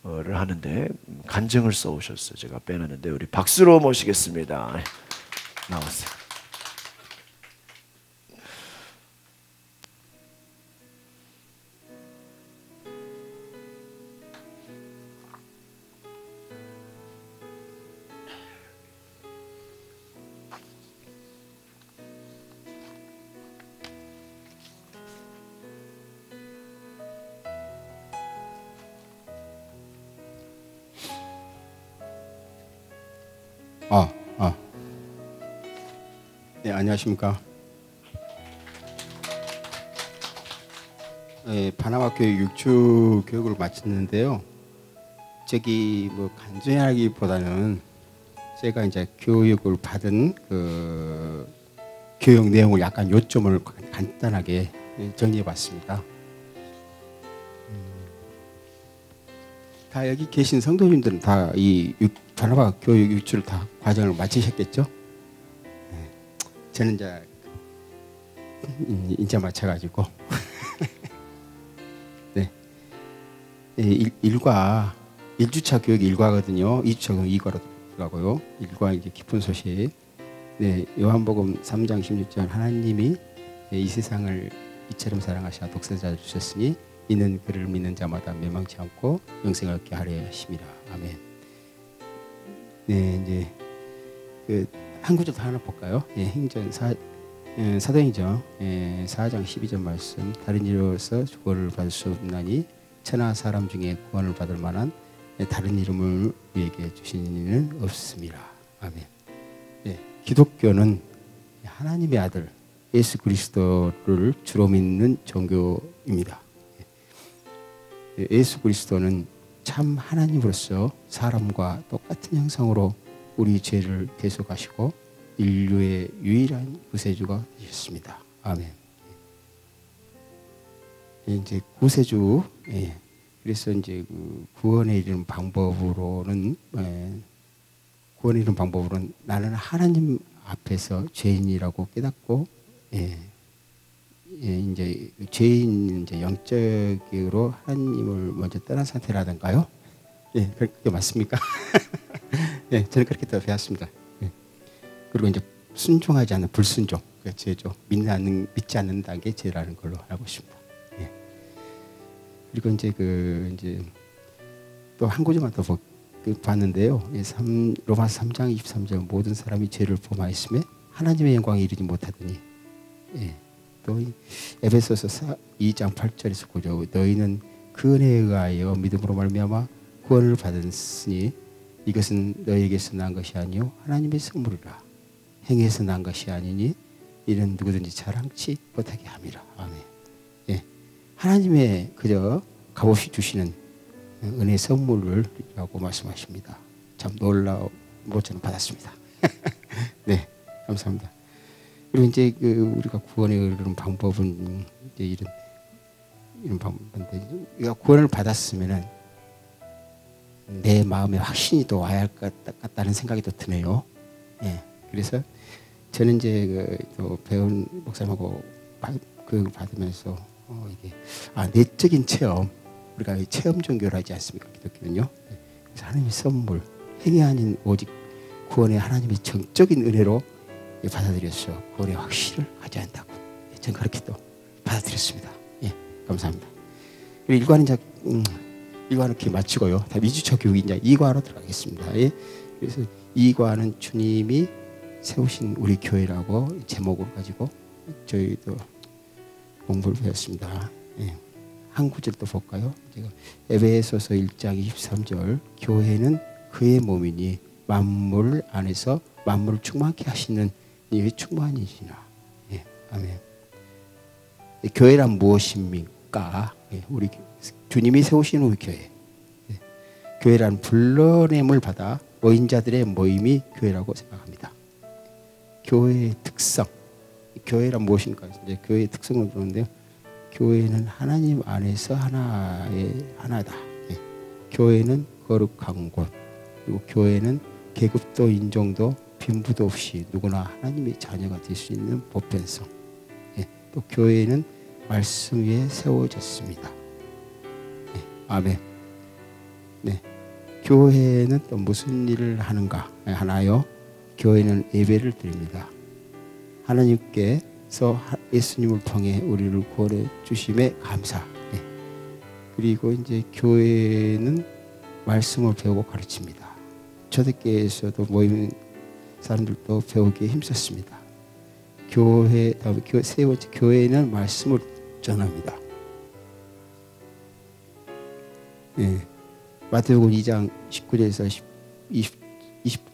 하는데 간증을 써오셨어요. 제가 빼놨는데 우리 박수로 모시겠습니다. 나왔어요. 네, 안녕하십니까. 네, 바나바 교육 6주 교육을 마쳤는데요. 저기 뭐 간증하기보다는 제가 이제 교육을 받은 그 교육 내용을 약간 요점을 간단하게 정리해봤습니다. 다 여기 계신 성도님들은 다 이 바나바 교육 6주를 다 과정을 마치셨겠죠? 네. 저는 이제 마쳐가지고 네. 1주차 교육이 1과거든요. 2주차 교육이 2과로 들어가고요. 1과 이제 깊은 소식. 네, 요한복음 3장 16절 하나님이 이 세상을 이처럼 사랑하시사 독생자를 주셨으니 이는 그를 믿는 자마다 멸망치 않고 영생을 얻게 하려 하심이라. 아멘. 네, 이제 그 한 구절 더 하나 볼까요? 예, 행전 사도행전 4장 12절 말씀. 다른 이로서 구원을 받을 수 없나니 천하 사람 중에 구원을 받을 만한 다른 이름을 우리에게 주신 이는 없습니다. 아멘. 기독교는 하나님의 아들 예수 그리스도를 주로 믿는 종교입니다. 예수 그리스도는 참 하나님으로서 사람과 똑같은 형상으로 우리 죄를 대속하시고 인류의 유일한 구세주가 되셨습니다. 아멘. 이제 구세주, 그래서 이제 구원에 이르는 방법으로는 나는 하나님 앞에서 죄인이라고 깨닫고, 이제 죄인 이제 영적으로 하나님을 먼저 떠난 상태라던가요? 그게 맞습니까? 저는 그렇게 또 배웠습니다. 그리고 이제 순종하지 않는 불순종, 그 죄죠. 믿지 않는다는 게 죄라는 걸로 알고 있습니다. 그리고 이제 이제 또 한 구절만 더 봤는데요. 로마서 3장 23절 모든 사람이 죄를 범하였음에 하나님의 영광에 이르지 못하더니, 또 에베소서 2장 8절에서 9절 너희는 그 은혜에 의하여 믿음으로 말미암아 구원을 받았으니 이것은 너희에게서 난 것이 아니요 하나님의 선물이라. 행해서 난 것이 아니니 이는 누구든지 자랑치 못하게 함이라. 아멘. 하나님의 그저 값없이 주시는 은혜 선물이라고 말씀하십니다. 참 놀라운 모처럼 받았습니다. 네, 감사합니다. 그리고 이제 우리가 구원에 이르는 방법은 이제 이런 방법인데, 우리가 구원을 받았으면은 내 마음에 확신이 또 와야 할 것 같다는 생각이 또 드네요. 그래서 저는 이제 또 배운 목사님하고 교육을 받으면서 이게 내적인 체험, 우리가 체험 종교를 하지 않습니까? 기독교는요. 그래서 하나님의 선물, 행위 아닌 오직 구원의 하나님의 정적인 은혜로 받아들였어요. 구원의 확신을 가져야 한다고. 저는 그렇게 또 받아들였습니다. 감사합니다. 일과는 이렇게 마치고요. 다 2주차 교육이 이제 2과로 들어가겠습니다. 그래서 2과는 주님이 세우신 우리 교회라고 제목을 가지고 저희도 공부를 배웠습니다. 한 구절 또 볼까요? 제가 에베소서 1장 23절 교회는 그의 몸이니 만물 안에서 만물을 충만케 하시는 이의 충만이시나. 아멘. 교회란 무엇입니까? 우리 주님이 세우신 우리 교회. 교회란 불러냄을 받아 모인 자들의 모임이 교회라고 생각합니다. 교회의 특성. 교회란 무엇인가? 이제 교회의 특성을 보는데요. 교회는 하나님 안에서 하나다. 교회는 거룩한 곳. 그리고 교회는 계급도 인종도 빈부도 없이 누구나 하나님의 자녀가 될 수 있는 보편성. 또 교회는 말씀 위에 세워졌습니다. 아멘. 교회는 또 무슨 일을 하는가? 하나요. 교회는 예배를 드립니다. 하나님께서 예수님을 통해 우리를 구원해 주심에 감사. 그리고 이제 교회는 말씀을 배우고 가르칩니다. 초대교회에서도 모임 사람들도 배우기에 힘썼습니다. 세 번째 교회는 말씀을 전합니다. 마태복음 2장 19절에서 20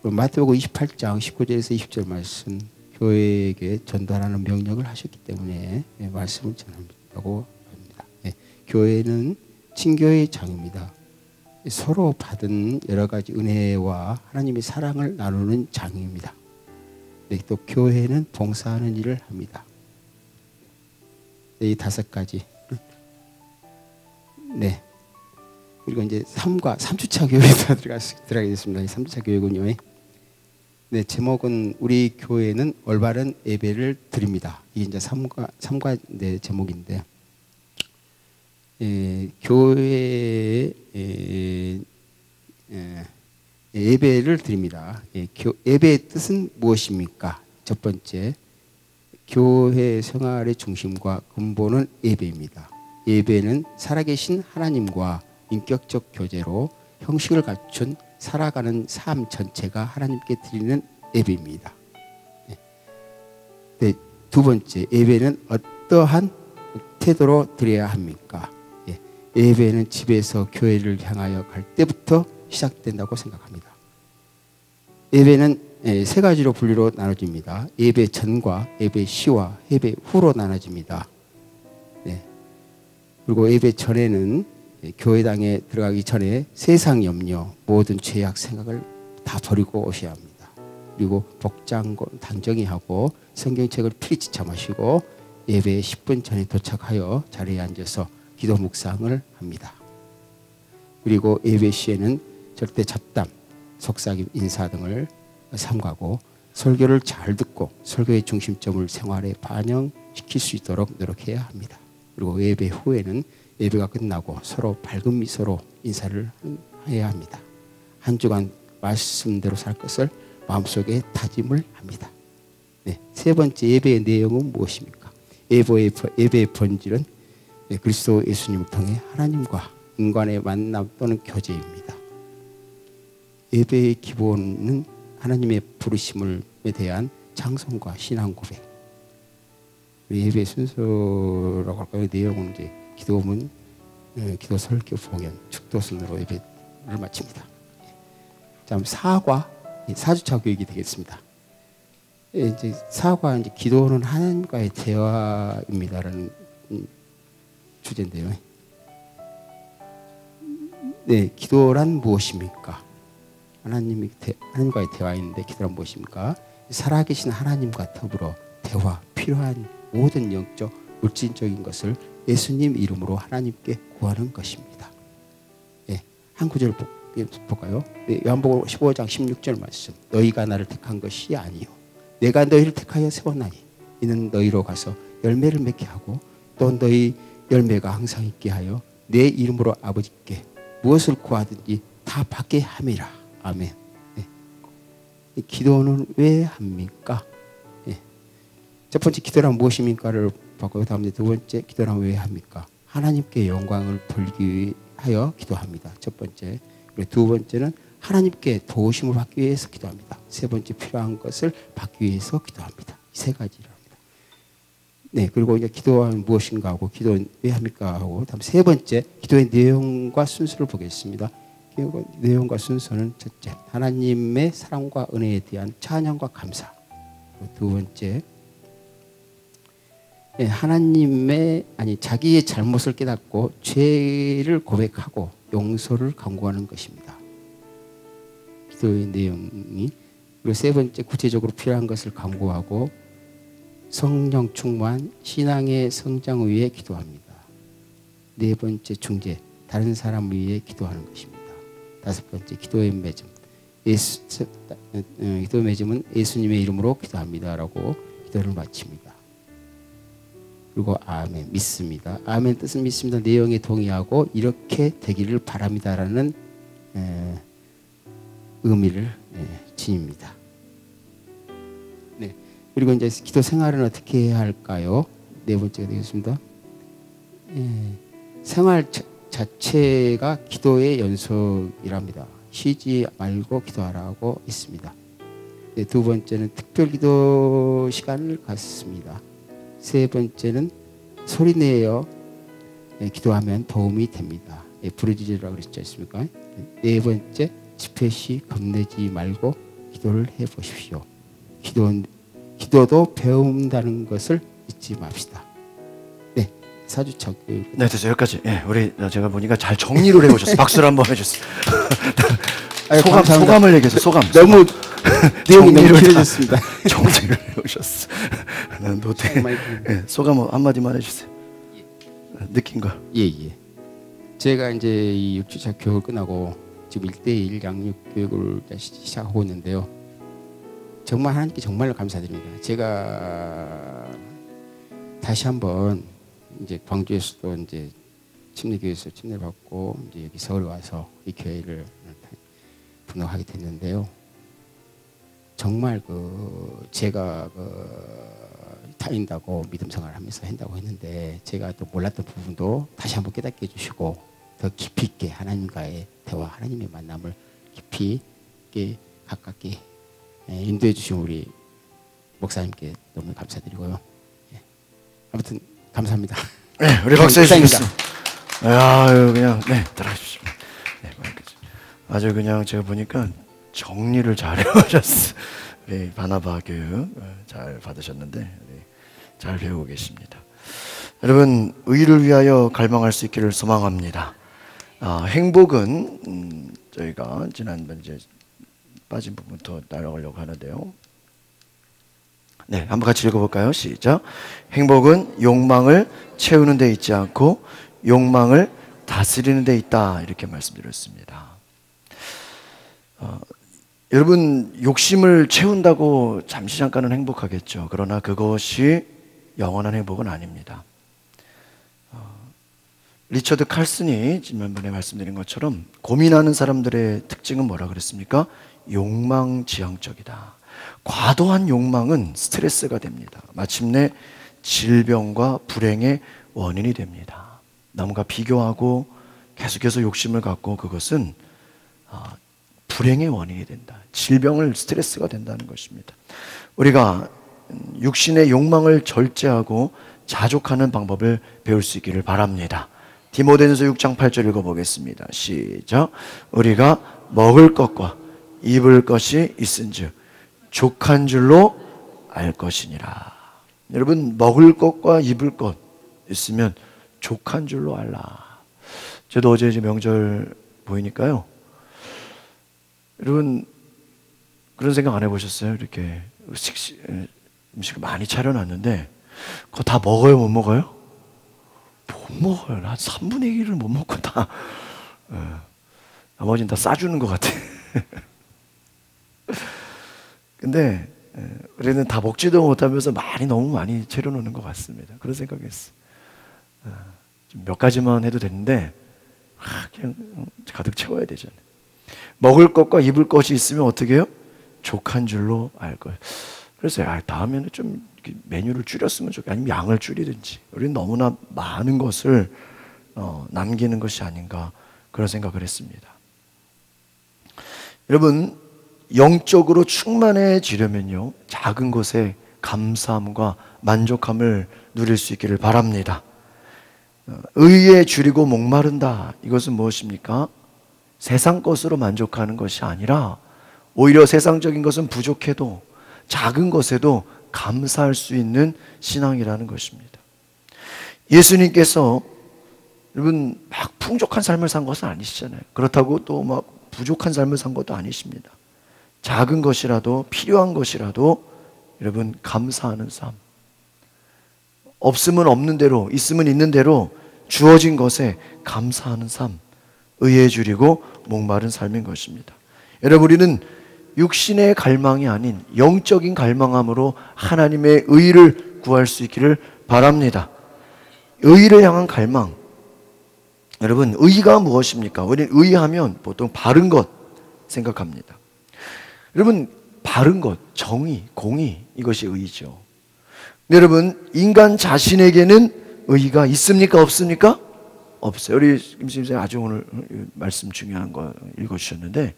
마태복음 28장 19절에서 20절 말씀 교회에게 전달하는 명령을 하셨기 때문에 말씀을 전한다고 합니다. 교회는 친교의 장입니다. 서로 받은 여러 가지 은혜와 하나님의 사랑을 나누는 장입니다. 또 교회는 봉사하는 일을 합니다. 이 5가지. 그리고 이제 3주차 교육에 들어가겠습니다. 3주차 교육은요. 제목은 우리 교회는 올바른 예배를 드립니다. 이게 이제 3과 제목인데, 교회에 예배를 드립니다. 예배의 뜻은 무엇입니까? 첫 번째, 교회 생활의 중심과 근본은 예배입니다. 예배는 살아계신 하나님과 인격적 교제로 형식을 갖춘 살아가는 삶 전체가 하나님께 드리는 예배입니다. 두 번째, 예배는 어떠한 태도로 드려야 합니까? 예배는 집에서 교회를 향하여 갈 때부터 시작된다고 생각합니다. 예배는 세 가지로 분류로 나눠집니다. 예배 전과 예배 시와 예배 후로 나눠집니다. 네. 그리고 예배 전에는 교회당에 들어가기 전에 세상 염려, 모든 죄악 생각을 다 버리고 오셔야 합니다. 그리고 복장 단정히하고 성경책을 필히 마시고 예배에 10분 전에 도착하여 자리에 앉아서 기도 묵상을 합니다. 그리고 예배 시에는 절대 잡담, 속삭임, 인사 등을 삼가고 설교를 잘 듣고 설교의 중심점을 생활에 반영시킬 수 있도록 노력해야 합니다. 그리고 예배 후에는 예배가 끝나고 서로 밝은 미소로 인사를 해야 합니다. 한 주간 말씀대로 살 것을 마음속에 다짐을 합니다. 네, 세 번째 예배의 내용은 무엇입니까? 예배의 본질은 그리스도 예수님을 통해 하나님과 인간의 만남 또는 교제입니다. 예배의 기본은 하나님의 부르심에 대한 찬송과 신앙 고백. 예배 순서라고 할까요? 내용은 이제 기도문, 기도 설교, 봉연, 축도 순으로 예배를 마칩니다. 다음 사과, 사주차 교육이 되겠습니다. 이제 사과, 이제 기도는 하나님과의 대화입니다라는 주제인데요. 네, 기도란 무엇입니까? 하나님과의 대화인데 기도란 무엇입니까? 살아계신 하나님과 더불어 대화, 필요한 모든 영적, 물질적인 것을 예수님 이름으로 하나님께 구하는 것입니다. 예, 한 구절 볼까요? 네, 요한복음 15장 16절 말씀. 너희가 나를 택한 것이 아니요 내가 너희를 택하여 세웠나니 이는 너희로 가서 열매를 맺게 하고 또 너희 열매가 항상 있게 하여 내 이름으로 아버지께 무엇을 구하든지 다 받게 함이라. 아멘. 네. 기도는 왜 합니까? 네. 첫 번째 기도란 무엇입니까를 봤고요. 다음 두 번째 기도란 왜 합니까? 하나님께 영광을 돌리기 위하여 기도합니다. 첫 번째. 그리고 두 번째는 하나님께 도우심을 받기 위해서 기도합니다. 세 번째 필요한 것을 받기 위해서 기도합니다. 이 세 가지를 합니다. 네, 그리고 이제 기도는 무엇인가 하고 기도는 왜 합니까 하고 다음 세 번째 기도의 내용과 순서를 보겠습니다. 내용과 순서는 첫째, 하나님의 사랑과 은혜에 대한 찬양과 감사. 두 번째, 자기의 잘못을 깨닫고 죄를 고백하고 용서를 간구하는 것입니다. 기도의 내용이. 그리고 세 번째, 구체적으로 필요한 것을 간구하고 성령 충만, 신앙의 성장을 위해 기도합니다. 네 번째, 중재, 다른 사람을 위해 기도하는 것입니다. 다섯 번째, 기도의 맺음. 기도의 맺음은 예수님의 이름으로 기도합니다라고 기도를 마칩니다. 그리고 아멘, 믿습니다. 아멘 뜻은 믿습니다. 내용에 동의하고 이렇게 되기를 바랍니다라는 의미를 지닙니다. 네. 그리고 이제 기도 생활은 어떻게 해야 할까요? 네 번째가 되겠습니다. 생활 자체가 기도의 연속이랍니다. 쉬지 말고 기도하라고 있습니다. 네, 두 번째는 특별 기도 시간을 갖습니다. 세 번째는 소리내어 기도하면 도움이 됩니다. 부르짖으라고 그랬지 않습니까? 네 번째, 집회 시 겁내지 말고 기도를 해보십시오. 기도도 배운다는 것을 잊지 맙시다. 네, 사주차 교육. 네, 됐어요. 여기까지. 예, 우리 제가 보니까 잘 정리를 해오셨어요. 박수를 한번 해주세요. 소감을 얘기해서 소감. 너무 내용이 너무 길어졌습니다. 정리를 해오셨어. 노태. 예, 소감 한마디만 해주세요. 느낀 거. 예. 제가 이제 이 6주차 교육을 끝나고 지금 1:1 양육 교육을 시작하고 있는데요. 정말 하나님께 정말로 감사드립니다. 제가 다시 한번 이제 광주에서도 이제 침례교회에서 침례를 받고 이제 여기 서울에 와서 이 교회를 분업하게 됐는데요. 정말 제가 다닌다고 믿음 생활을 하면서 한다고 했는데 제가 또 몰랐던 부분도 다시 한번 깨닫게 해주시고 더 깊이 있게 하나님과의 대화, 하나님의 만남을 깊이 있게 가깝게 인도해 주신 우리 목사님께 너무 감사드리고요. 아무튼 감사합니다. 네, 우리 박사님 주셨어. 아, 그냥 네, 따라주십시오. 네, 아주 그냥 제가 보니까 정리를 잘 해오셨어요. 네, 바나바 교육 잘 받으셨는데 네, 잘 배우고 계십니다. 여러분, 의를 위하여 갈망할 수 있기를 소망합니다. 행복은 저희가 지난번 이제 빠진 부분부터 따라가려고 하는데요. 네, 한번 같이 읽어볼까요? 시작. 행복은 욕망을 채우는 데 있지 않고 욕망을 다스리는 데 있다, 이렇게 말씀드렸습니다. 여러분, 욕심을 채운다고 잠시 잠깐은 행복하겠죠. 그러나 그것이 영원한 행복은 아닙니다. 리처드 칼슨이 지난번에 말씀드린 것처럼 고민하는 사람들의 특징은 뭐라 그랬습니까? 욕망지향적이다. 과도한 욕망은 스트레스가 됩니다. 마침내 질병과 불행의 원인이 됩니다. 남과 비교하고 계속해서 욕심을 갖고 그것은 불행의 원인이 된다. 질병을 스트레스가 된다는 것입니다. 우리가 육신의 욕망을 절제하고 자족하는 방법을 배울 수 있기를 바랍니다. 디모데전서 6장 8절 읽어보겠습니다. 시작. 우리가 먹을 것과 입을 것이 있은즉 족한 줄로 알 것이니라. 여러분, 먹을 것과 입을 것 있으면 족한 줄로 알라. 저도 어제 이제 명절 보이니까요. 여러분, 그런 생각 안 해보셨어요? 이렇게 음식을 많이 차려놨는데 그거 다 먹어요, 못 먹어요? 못 먹어요. 한 3분의 1을 못 먹고 다 나머지는 다 싸주는 것 같아. 근데 우리는 다 먹지도 못하면서 너무 많이 차려놓는 것 같습니다. 그런 생각했어. 몇 가지만 해도 되는데 그냥 가득 채워야 되잖아요. 먹을 것과 입을 것이 있으면 어떻게 해요? 족한 줄로 알 거예요. 그래서 다음에는 좀 메뉴를 줄였으면 좋겠어요. 아니면 양을 줄이든지. 우리는 너무나 많은 것을 남기는 것이 아닌가, 그런 생각을 했습니다. 여러분, 영적으로 충만해지려면요, 작은 것에 감사함과 만족함을 누릴 수 있기를 바랍니다. 의에 줄이고 목마른다. 이것은 무엇입니까? 세상 것으로 만족하는 것이 아니라 오히려 세상적인 것은 부족해도 작은 것에도 감사할 수 있는 신앙이라는 것입니다. 예수님께서 여러분 막 풍족한 삶을 산 것은 아니시잖아요. 그렇다고 또 막 부족한 삶을 산 것도 아니십니다. 작은 것이라도, 필요한 것이라도 여러분 감사하는 삶, 없으면 없는 대로, 있으면 있는 대로 주어진 것에 감사하는 삶, 의에 줄이고 목마른 삶인 것입니다. 여러분, 우리는 육신의 갈망이 아닌 영적인 갈망함으로 하나님의 의를 구할 수 있기를 바랍니다. 의를 향한 갈망. 여러분, 의가 무엇입니까? 우리는 의하면 보통 바른 것 생각합니다. 여러분, 바른 것, 정의, 공의, 이것이 의죠. 여러분, 인간 자신에게는 의가 있습니까? 없습니까? 없어요. 우리 김수님 선생님 아주 오늘 말씀 중요한 거 읽어주셨는데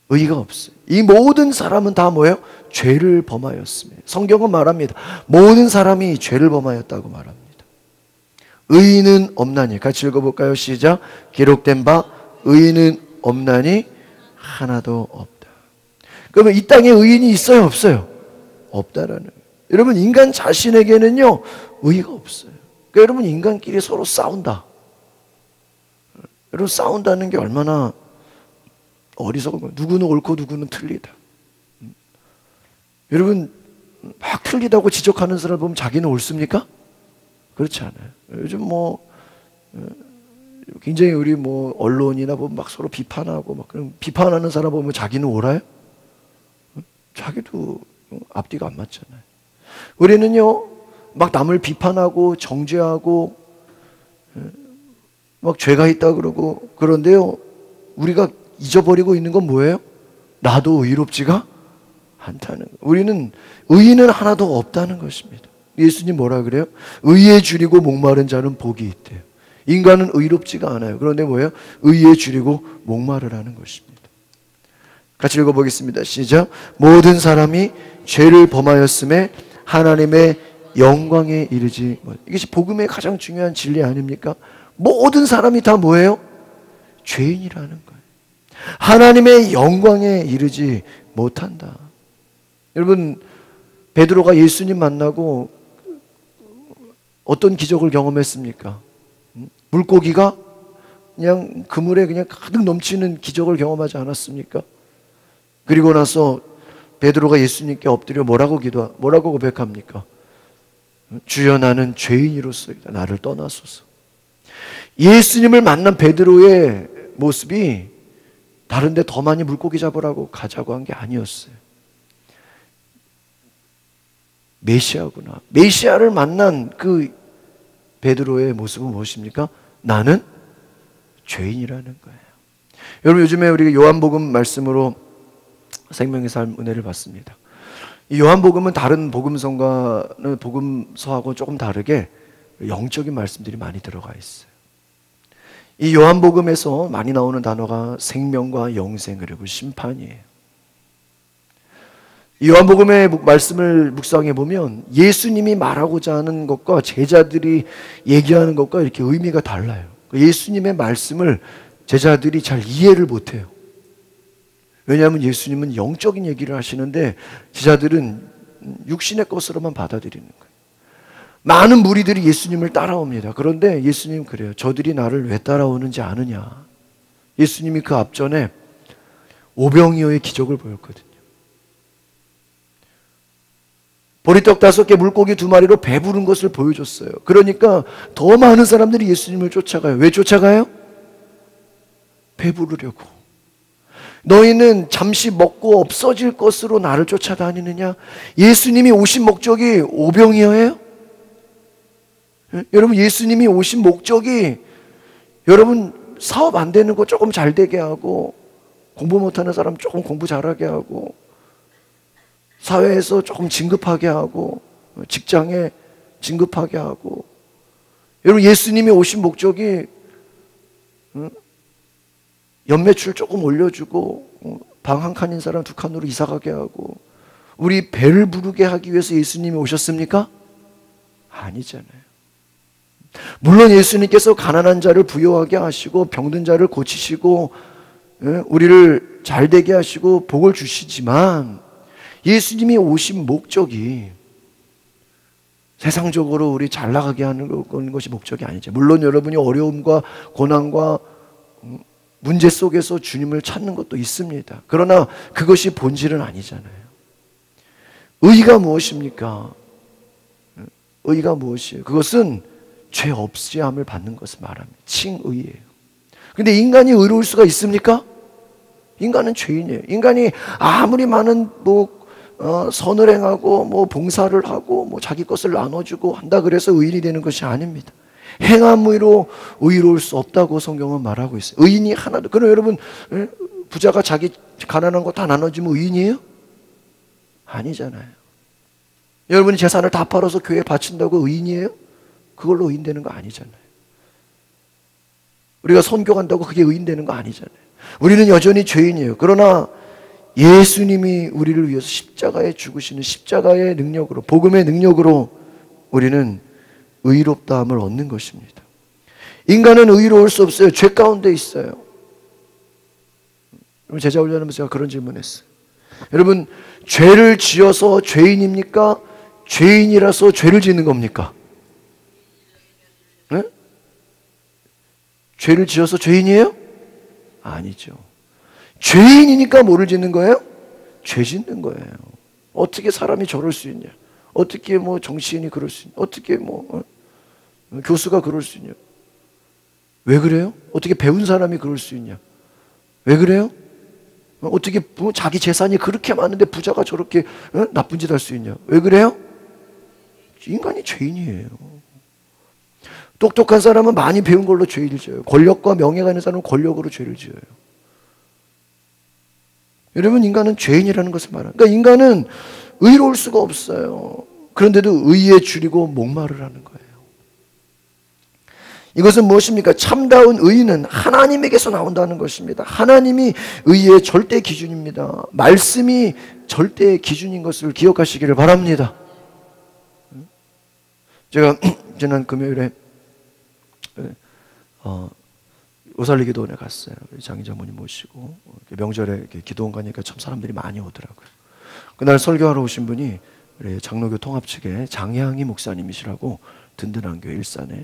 의가 없어요. 이 모든 사람은 다 뭐예요? 죄를 범하였습니다. 성경은 말합니다. 모든 사람이 죄를 범하였다고 말합니다. 의인은 없나니. 같이 읽어볼까요? 시작. 기록된 바 의인은 없나니 하나도 없다. 그러면 이 땅에 의인이 있어요? 없어요? 없다라는 거예요. 여러분, 인간 자신에게는요 의가 없어요. 그러니까 여러분, 인간끼리 서로 싸운다. 여러분, 싸운다는 게 얼마나 어리석은 거예요. 누구는 옳고 누구는 틀리다. 여러분, 막 틀리다고 지적하는 사람 보면 자기는 옳습니까? 그렇지 않아요. 요즘 굉장히 우리 언론이나 보면 막 서로 비판하고 막 그런 비판하는 사람 보면 자기는 옳아요? 자기도 앞뒤가 안 맞잖아요. 우리는요 막 남을 비판하고 정죄하고 막 죄가 있다 그러고 그런데요, 우리가 잊어버리고 있는 건 뭐예요? 나도 의롭지가 않다는 거예요. 우리는 의인은 하나도 없다는 것입니다. 예수님 뭐라 그래요? 의에 줄이고 목마른 자는 복이 있대요. 인간은 의롭지가 않아요. 그런데 뭐예요? 의에 줄이고 목마르라는 것입니다. 같이 읽어보겠습니다. 시작. 모든 사람이 죄를 범하였음에 하나님의 영광에 이르지 못. 이것이 복음의 가장 중요한 진리 아닙니까? 모든 사람이 다 뭐예요? 죄인이라는 거예요. 하나님의 영광에 이르지 못한다. 여러분, 베드로가 예수님 만나고 어떤 기적을 경험했습니까? 물고기가 그냥 그물에 그냥 가득 넘치는 기적을 경험하지 않았습니까? 그리고 나서 베드로가 예수님께 엎드려 뭐라고 고백합니까? 주여, 나는 죄인이로소이다. 나를 떠나소서. 예수님을 만난 베드로의 모습이 다른데 더 많이 물고기 잡으라고 가자고 한 게 아니었어요. 메시아구나. 메시아를 만난 그 베드로의 모습은 무엇입니까? 나는 죄인이라는 거예요. 여러분, 요즘에 우리가 요한복음 말씀으로 생명의 삶 은혜를 받습니다. 이 요한복음은 다른 복음서하고 조금 다르게 영적인 말씀들이 많이 들어가 있어요. 이 요한복음에서 많이 나오는 단어가 생명과 영생 그리고 심판이에요. 이 요한복음의 말씀을 묵상해 보면 예수님이 말하고자 하는 것과 제자들이 얘기하는 것과 이렇게 의미가 달라요. 예수님의 말씀을 제자들이 잘 이해를 못해요. 왜냐하면 예수님은 영적인 얘기를 하시는데 제자들은 육신의 것으로만 받아들이는 거예요. 많은 무리들이 예수님을 따라옵니다. 그런데 예수님 그래요. 저들이 나를 왜 따라오는지 아느냐. 예수님이 그 앞전에 오병이어의 기적을 보였거든요. 보리떡 5개, 물고기 2마리로 배부른 것을 보여줬어요. 그러니까 더 많은 사람들이 예수님을 쫓아가요. 왜 쫓아가요? 배부르려고. 너희는 잠시 먹고 없어질 것으로 나를 쫓아다니느냐? 예수님이 오신 목적이 오병이어예요? 여러분, 예수님이 오신 목적이 여러분 사업 안 되는 거 조금 잘 되게 하고, 공부 못하는 사람 조금 공부 잘하게 하고, 사회에서 조금 진급하게 하고, 직장에 진급하게 하고. 여러분, 예수님이 오신 목적이 연매출 조금 올려주고, 방 한 칸인 사람 2칸으로 이사가게 하고, 우리 배를 부르게 하기 위해서 예수님이 오셨습니까? 아니잖아요. 물론 예수님께서 가난한 자를 부유하게 하시고 병든 자를 고치시고 우리를 잘 되게 하시고 복을 주시지만, 예수님이 오신 목적이 세상적으로 우리 잘 나가게 하는 것이 목적이 아니죠. 물론 여러분이 어려움과 고난과 문제 속에서 주님을 찾는 것도 있습니다. 그러나 그것이 본질은 아니잖아요. 의가 무엇입니까? 의가 무엇이에요? 그것은 죄 없이 함을 받는 것을 말합니다. 칭의예요. 근데 인간이 의로울 수가 있습니까? 인간은 죄인이에요. 인간이 아무리 많은 선을 행하고 봉사를 하고 자기 것을 나눠주고 한다 그래서 의인이 되는 것이 아닙니다. 행함으로 의로울 수 없다고 성경은 말하고 있어요. 의인이 하나도. 그럼 여러분, 부자가 자기 가난한 거 다 나눠주면 의인이에요? 아니잖아요. 여러분이 재산을 다 팔아서 교회에 바친다고 의인이에요? 그걸로 의인 되는 거 아니잖아요. 우리가 선교 간다고 그게 의인 되는 거 아니잖아요. 우리는 여전히 죄인이에요. 그러나 예수님이 우리를 위해서 십자가에 죽으시는 십자가의 능력으로, 복음의 능력으로 우리는 의롭다함을 얻는 것입니다. 인간은 의로울 수 없어요. 죄 가운데 있어요. 여러분, 제자 훈련하면서 제가 그런 질문했어요. 여러분, 죄를 지어서 죄인입니까? 죄인이라서 죄를 짓는 겁니까? 네? 죄를 지어서 죄인이에요? 아니죠. 죄인이니까 뭐를 짓는 거예요? 죄 짓는 거예요. 어떻게 사람이 저럴 수 있냐? 어떻게 정치인이 그럴 수 있냐? 어떻게 교수가 그럴 수 있냐? 왜 그래요? 어떻게 배운 사람이 그럴 수 있냐? 왜 그래요? 어떻게 자기 재산이 그렇게 많은데 부자가 저렇게 나쁜 짓 할 수 있냐? 왜 그래요? 인간이 죄인이에요. 똑똑한 사람은 많이 배운 걸로 죄를 지어요. 권력과 명예가 있는 사람은 권력으로 죄를 지어요. 여러분, 인간은 죄인이라는 것을 말합니다. 그러니까 인간은 의로울 수가 없어요. 그런데도 의에 줄이고 목마를 하는 거예요. 이것은 무엇입니까? 참다운 의는 하나님에게서 나온다는 것입니다. 하나님이 의의 절대 기준입니다. 말씀이 절대 기준인 것을 기억하시기를 바랍니다. 제가 지난 금요일에 오살리 기도원에 갔어요. 장인장모님 모시고 명절에 이렇게 기도원 가니까 참 사람들이 많이 오더라고요. 그날 설교하러 오신 분이 우리 장로교 통합 측의 장향희 목사님이시라고, 든든한 교회 일산에,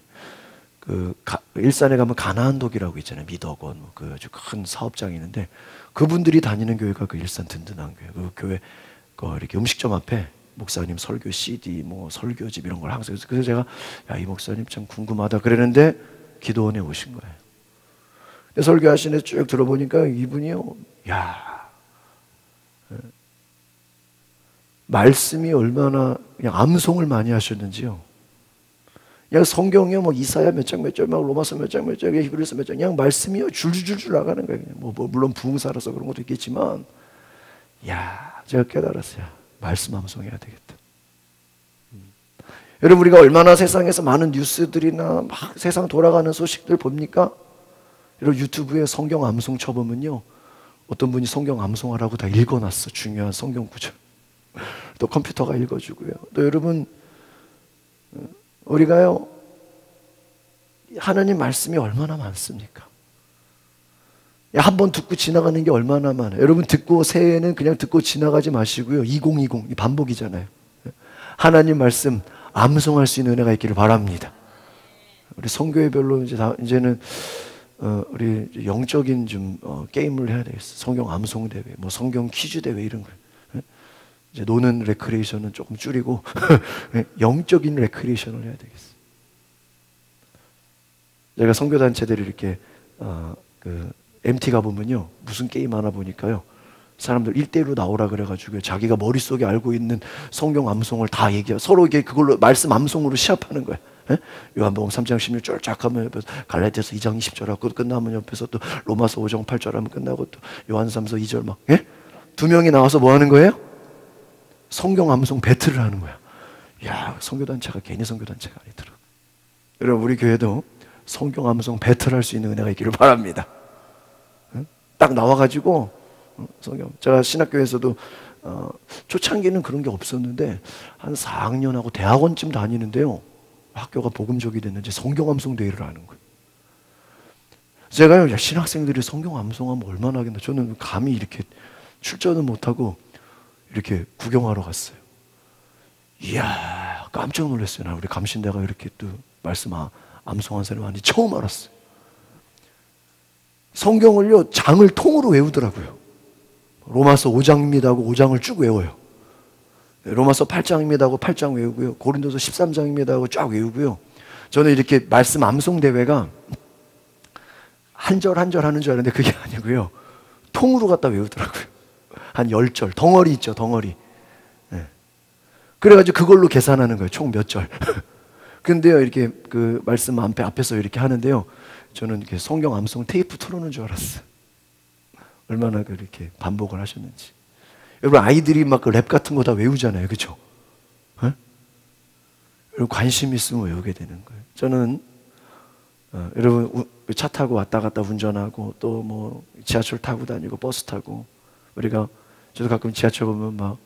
일산에 가면 가나안독이라고 있잖아요. 미덕원, 그 아주 큰 사업장이 있는데 그분들이 다니는 교회가 그 일산 든든한 교회. 그 교회 이렇게 음식점 앞에 목사님 설교 CD, 뭐 설교집 이런 걸 항상, 그래서 제가 야, 이 목사님 참 궁금하다 그랬는데 기도원에 오신 거예요. 설교하시는 쭉 들어보니까 이분이요, 야, 말씀이 얼마나 그냥 암송을 많이 하셨는지요. 그냥 성경이요, 뭐 이사야 몇 장 몇 절, 막 로마서 몇 장 몇 절, 히브리서 몇 장, 그냥 말씀이요 줄줄줄 나가는 거예요. 뭐 물론 부흥사라서 그런 것도 있겠지만, 야, 제가 깨달았어요. 말씀 암송해야 되겠다. 여러분, 우리가 얼마나 세상에서 많은 뉴스들이나 막 세상 돌아가는 소식들 봅니까? 여러분, 유튜브에 성경 암송 쳐보면요, 어떤 분이 성경 암송하라고 다 읽어놨어. 중요한 성경 구절. 또 컴퓨터가 읽어주고요. 또 여러분, 우리가요, 하나님 말씀이 얼마나 많습니까? 한 번 듣고 지나가는 게 얼마나 많아요. 여러분, 듣고 새해에는 그냥 듣고 지나가지 마시고요. 2020 반복이잖아요. 하나님 말씀 암송할 수 있는 은혜가 있기를 바랍니다. 우리 성교회별로 이제는 우리 영적인 좀 게임을 해야 되겠어. 성경 암송 대회, 뭐 성경 퀴즈 대회 이런 거. 이제 노는 레크레이션은 조금 줄이고 영적인 레크레이션을 해야 되겠어. 제가 선교 단체들이 이렇게 MT 가보면요, 무슨 게임 하나 보니까요, 사람들 1대1로 나오라 그래가지고 자기가 머릿속에 알고 있는 성경 암송을 다 얘기하고 서로 이게 그걸로 말씀 암송으로 시합하는 거야. 요한복음 3장 16절 쫙 하면 옆에서 갈라디아서 2장 20절 하고 끝나면 옆에서 또 로마서 5장 8절 하면 끝나고 또 요한삼서 2절 막, 두 명이 나와서 뭐 하는 거예요? 성경 암송 배틀을 하는 거야. 야, 선교단체가 괜히 선교단체가 아니더라. 여러분, 우리 교회도 성경 암송 배틀할 수 있는 은혜가 있기를 바랍니다. 딱 나와가지고 성경, 제가 신학교에서도 초창기는 그런 게 없었는데 한 4학년하고 대학원쯤 다니는데요, 학교가 복음적이 됐는지 성경 암송 대회를 하는 거예요. 제가요, 야, 신학생들이 성경 암송하면 얼마나 하겠나. 저는 감히 이렇게 출전은 못하고 이렇게 구경하러 갔어요. 이야, 깜짝 놀랐어요. 나 우리 감신대가 이렇게 또 말씀 암송한 사람이 아닌지 처음 알았어요. 성경을요, 장을 통으로 외우더라고요. 로마서 5장입니다 하고 5장을 쭉 외워요. 로마서 8장입니다 하고 8장 외우고요. 고린도서 13장입니다 하고 쫙 외우고요. 저는 이렇게 말씀 암송 대회가 한 절 한 절 하는 줄 알았는데 그게 아니고요, 통으로 갖다 외우더라고요. 한 10절, 덩어리 있죠, 덩어리. 그래가지고 그걸로 계산하는 거예요. 총 몇 절. 근데요, 이렇게 그 말씀 앞에서 이렇게 하는데요, 저는 이렇게 성경 암송 테이프 틀어놓은 줄 알았어요. 얼마나 그렇게 반복을 하셨는지. 여러분, 아이들이 막 그 랩 같은 거 다 외우잖아요. 그렇죠? 여러분, 관심 있으면 외우게 되는 거예요. 저는 여러분, 차 타고 왔다 갔다 운전하고 또 뭐 지하철 타고 다니고 버스 타고, 저도 가끔 지하철 보면 막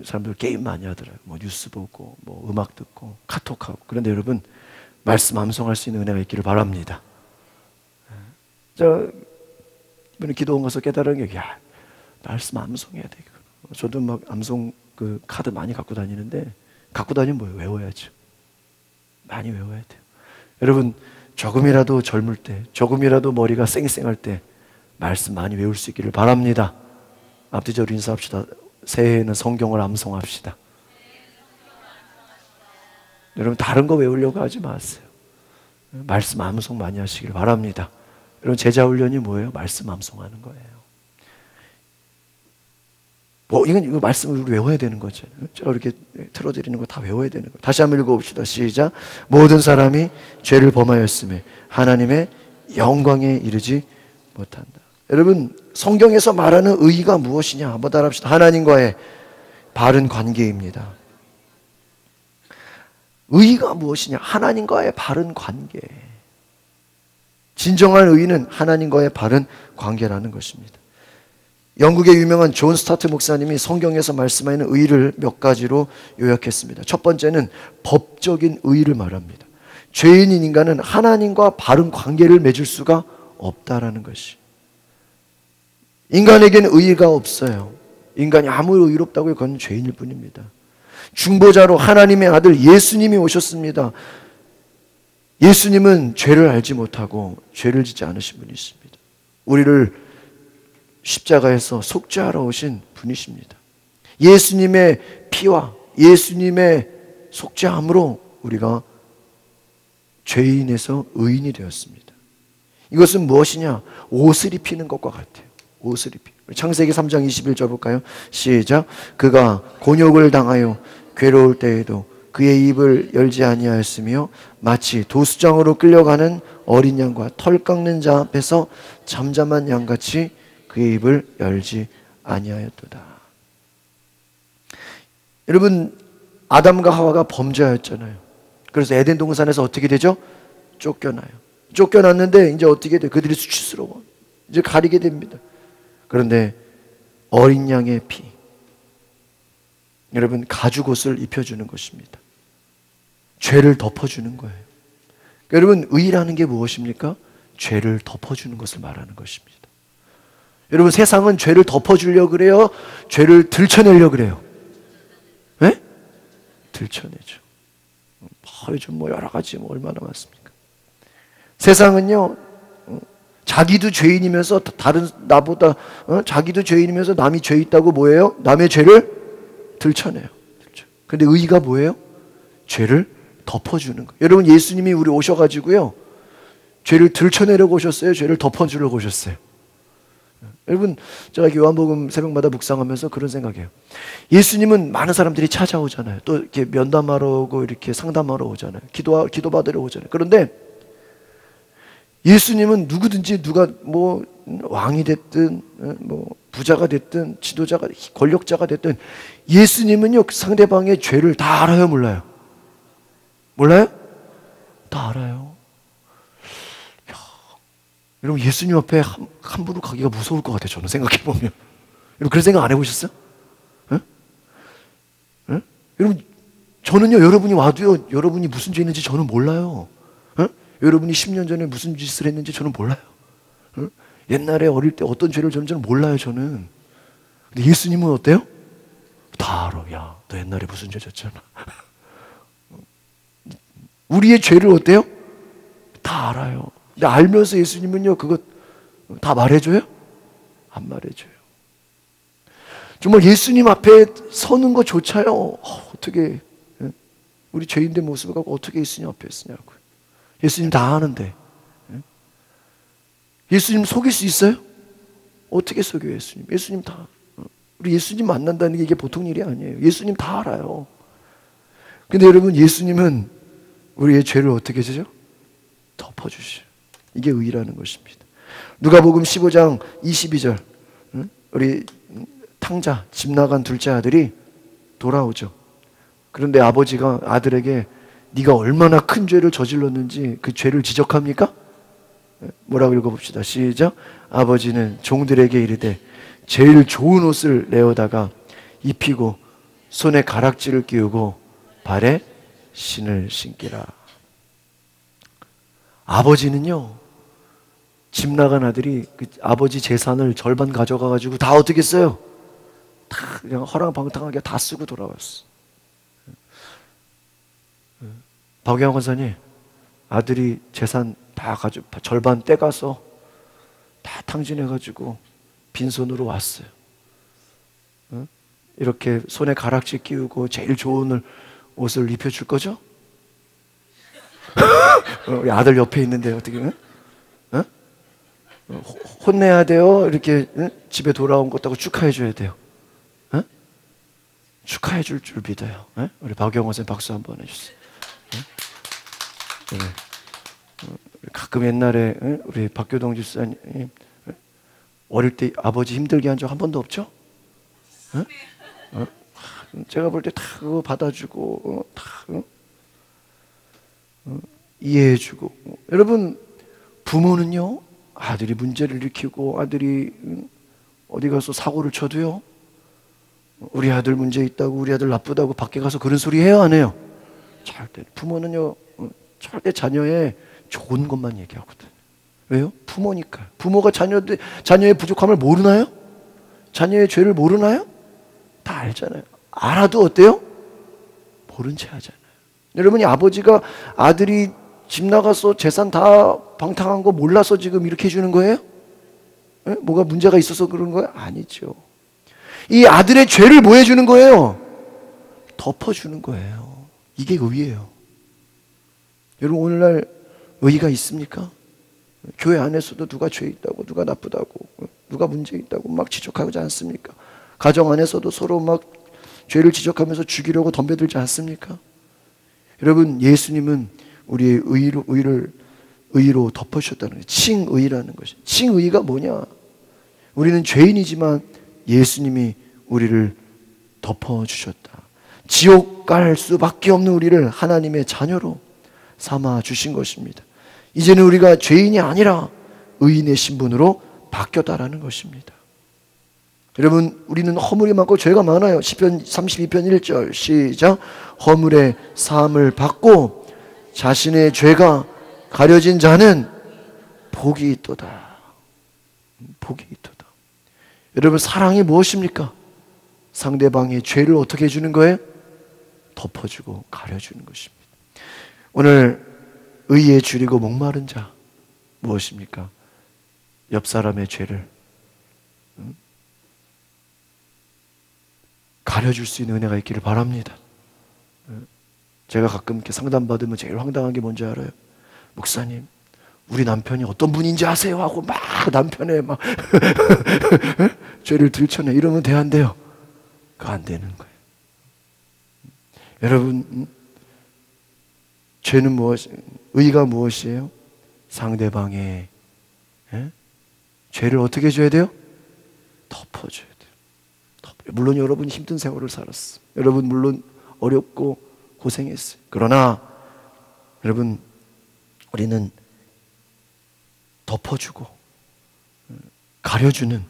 사람들 게임 많이 하더라고요. 뭐 뉴스 보고 뭐 음악 듣고 카톡하고. 그런데 여러분, 말씀 암송할 수 있는 은혜가 있기를 바랍니다. 이번에 기도원 가서 깨달은 게, 야, 말씀 암송해야 돼. 저도 막 암송 그 카드 많이 갖고 다니는데, 갖고 다니면 뭐예요? 외워야죠. 많이 외워야 돼요. 여러분, 조금이라도 젊을 때, 조금이라도 머리가 쌩쌩할 때 말씀 많이 외울 수 있기를 바랍니다. 앞뒤적으로 인사합시다. 새해에는 성경을 암송합시다. 여러분, 다른 거 외우려고 하지 마세요. 말씀 암송 많이 하시길 바랍니다. 여러분, 제자 훈련이 뭐예요? 말씀 암송하는 거예요. 이거 말씀을 우리 외워야 되는 거죠. 제가 이렇게 틀어드리는 거 다 외워야 되는 거예요. 다시 한번 읽어봅시다. 시작. 모든 사람이 죄를 범하였음에 하나님의 영광에 이르지 못한다. 여러분, 성경에서 말하는 의가 무엇이냐? 한번 따라합시다. 하나님과의 바른 관계입니다. 의가 무엇이냐? 하나님과의 바른 관계. 진정한 의는 하나님과의 바른 관계라는 것입니다. 영국의 유명한 존 스타트 목사님이 성경에서 말씀하는 의를 몇 가지로 요약했습니다. 첫 번째는 법적인 의를 말합니다. 죄인인 인간은 하나님과 바른 관계를 맺을 수가 없다라는 것이. 인간에게는 의의가 없어요. 인간이 아무리 의롭다고 해도 그건 죄인일 뿐입니다. 중보자로 하나님의 아들 예수님이 오셨습니다. 예수님은 죄를 알지 못하고 죄를 짓지 않으신 분이십니다. 우리를 십자가에서 속죄하러 오신 분이십니다. 예수님의 피와 예수님의 속죄함으로 우리가 죄인에서 의인이 되었습니다. 이것은 무엇이냐? 옷을 입히는 것과 같아요. 옷을 입히는. 창세기 3장 21절 볼까요? 시작. 그가 곤욕을 당하여 괴로울 때에도 그의 입을 열지 아니하였으며 마치 도수장으로 끌려가는 어린 양과 털 깎는 자 앞에서 잠잠한 양같이 그의 입을 열지 아니하였도다. 여러분, 아담과 하와가 범죄하였잖아요. 그래서 에덴 동산에서 어떻게 되죠? 쫓겨나요. 쫓겨났는데 이제 어떻게 돼요? 그들이 수치스러워. 이제 가리게 됩니다. 그런데 어린 양의 피, 여러분, 가죽옷을 입혀주는 것입니다. 죄를 덮어주는 거예요. 여러분, 의라는 게 무엇입니까? 죄를 덮어주는 것을 말하는 것입니다. 여러분, 세상은 죄를 덮어주려고 그래요? 죄를 들춰내려고 그래요? 네? 들춰내죠. 요즘 여러 가지 얼마나 많습니까? 세상은요, 자기도 죄인이면서 다른 나보다 자기도 죄인이면서 남이 죄 있다고 뭐예요? 남의 죄를 들춰내요. 근데 의가 뭐예요? 죄를 덮어주는 거예요. 여러분, 예수님이 우리 오셔가지고요, 죄를 들춰내려고 오셨어요? 죄를 덮어주려고 오셨어요? 여러분, 제가 요한복음 새벽마다 묵상하면서 그런 생각이에요. 예수님은 많은 사람들이 찾아오잖아요. 또 이렇게 면담하러 오고 이렇게 상담하러 오잖아요. 기도 받으러 오잖아요. 그런데 예수님은 누구든지 누가 왕이 됐든 부자가 됐든 지도자가 권력자가 됐든 예수님은요, 상대방의 죄를 다 알아요, 몰라요? 몰라요? 다 알아요. 여러분, 예수님 앞에 함부로 가기가 무서울 것 같아요. 저는 생각해보면. 여러분, 그런 생각 안 해보셨어요? 에? 에? 여러분, 저는요, 여러분이 와도요, 여러분이 무슨 죄 있는지 저는 몰라요. 에? 여러분이 10년 전에 무슨 짓을 했는지 저는 몰라요. 에? 옛날에 어릴 때 어떤 죄를 저는 몰라요, 저는. 근데 예수님은 어때요? 다 알아. 야, 너 옛날에 무슨 죄 졌잖아. 우리의 죄를 어때요? 다 알아요. 근데 알면서 예수님은요, 그거 다 말해줘요? 안 말해줘요. 정말 예수님 앞에 서는 것조차요, 어떻게, 우리 죄인된 모습을 갖고 어떻게 예수님 앞에 서냐고요. 예수님 다 아는데. 예수님 속일 수 있어요? 어떻게 속여요, 예수님? 예수님 다. 우리 예수님 만난다는 게 이게 보통 일이 아니에요. 예수님 다 알아요. 근데 여러분, 예수님은 우리의 죄를 어떻게 해주죠? 덮어주셔요. 이게 의라는 것입니다. 누가복음 15장 22절, 우리 탕자, 집 나간 둘째 아들이 돌아오죠. 그런데 아버지가 아들에게 네가 얼마나 큰 죄를 저질렀는지 그 죄를 지적합니까? 뭐라고 읽어봅시다. 시작. 아버지는 종들에게 이르되 제일 좋은 옷을 내어다가 입히고 손에 가락지를 끼우고 발에 신을 신기라. 아버지는요, 집 나간 아들이 그 아버지 재산을 절반 가져가가지고 다 어떻게 써요? 다 그냥 허랑방탕하게 다 쓰고 돌아왔어. 박영환 권사님, 아들이 재산 다 가지고 절반 떼가서 다 탕진해가지고 빈손으로 왔어요. 이렇게 손에 가락지 끼우고 제일 좋은 옷을 입혀줄 거죠? 우리 아들 옆에 있는데 어떻게 혼내야 돼요? 이렇게 집에 돌아온 것다고 축하해 줘야 돼요. 축하해 줄 믿어요. 우리 박영호 선생님 박수 한번 해주세요. 가끔 옛날에 우리 박교동 집사님 어릴 때 아버지 힘들게 한 적 한 번도 없죠? 제가 볼 때 다 그거 받아주고 다 이해해주고. 여러분, 부모는요, 아들이 문제를 일으키고 아들이 어디 가서 사고를 쳐도요, 우리 아들 문제 있다고, 우리 아들 나쁘다고 밖에 가서 그런 소리 해요, 안 해요? 절대. 부모는요, 절대 자녀의 좋은 것만 얘기하거든. 왜요? 부모니까. 부모가 자녀의 부족함을 모르나요? 자녀의 죄를 모르나요? 다 알잖아요. 알아도 어때요? 모른 채 하잖아요. 여러분이 아버지가 아들이 집 나가서 재산 다 방탕한 거 몰라서 지금 이렇게 해주는 거예요? 에? 뭐가 문제가 있어서 그런 거예요? 아니죠. 이 아들의 죄를 뭐 해주는 거예요? 덮어주는 거예요. 이게 의예요. 여러분 오늘날 의가 있습니까? 교회 안에서도 누가 죄 있다고, 누가 나쁘다고, 누가 문제 있다고 막 지적하지 않습니까? 가정 안에서도 서로 막 죄를 지적하면서 죽이려고 덤벼들지 않습니까? 여러분 예수님은 우리의 의로 덮어주셨다는 거예요. 칭의라는 것이. 칭의가 뭐냐? 우리는 죄인이지만 예수님이 우리를 덮어주셨다. 지옥 갈 수밖에 없는 우리를 하나님의 자녀로 삼아 주신 것입니다. 이제는 우리가 죄인이 아니라 의인의 신분으로 바뀌었다라는 것입니다. 여러분 우리는 허물이 많고 죄가 많아요. 시편 32편 1절 시작. 허물의 사함을 받고 자신의 죄가 가려진 자는 복이 있도다. 복이 있도다. 여러분 사랑이 무엇입니까? 상대방의 죄를 어떻게 해주는 거예요? 덮어주고 가려주는 것입니다. 오늘 의에 줄이고 목마른 자 무엇입니까? 옆 사람의 죄를 가려줄 수 있는 은혜가 있기를 바랍니다. 제가 가끔 이렇게 상담받으면 제일 황당한 게 뭔지 알아요? 목사님, 우리 남편이 어떤 분인지 아세요? 하고 막 남편의 막 죄를 들춰내. 이러면 돼, 안 돼요? 그거 안 되는 거예요. 여러분, 죄는 의가 무엇이에요? 상대방의 죄를 어떻게 해줘야 돼요? 덮어줘야 돼요. 물론 여러분이 힘든 세월을 살았어요. 여러분 물론 어렵고 고생했어요. 그러나 여러분 우리는 덮어주고 가려주는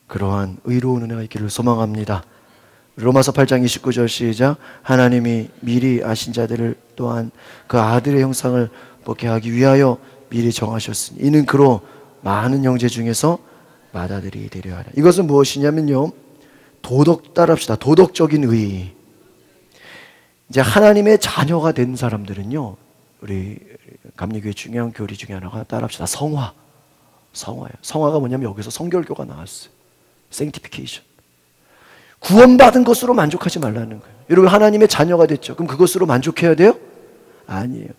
그러한 의로운 은혜가 있기를 소망합니다. 로마서 8장 29절 시작. 하나님이 미리 아신 자들을 또한 그 아들의 형상을 보게 하기 위하여 미리 정하셨으니 이는 그로 많은 형제 중에서 맏아들이 되려 하라. 이것은 무엇이냐면요, 따라합시다. 도덕적인 의. 이제 하나님의 자녀가 된 사람들은요, 우리 감리교회 중요한 교리 중에 하나가 따라합시다. 성화예요. 성화가 뭐냐면 여기서 성결교가 나왔어요. sanctification. 구원받은 것으로 만족하지 말라는 거예요. 여러분 하나님의 자녀가 됐죠. 그럼 그것으로 만족해야 돼요? 아니에요.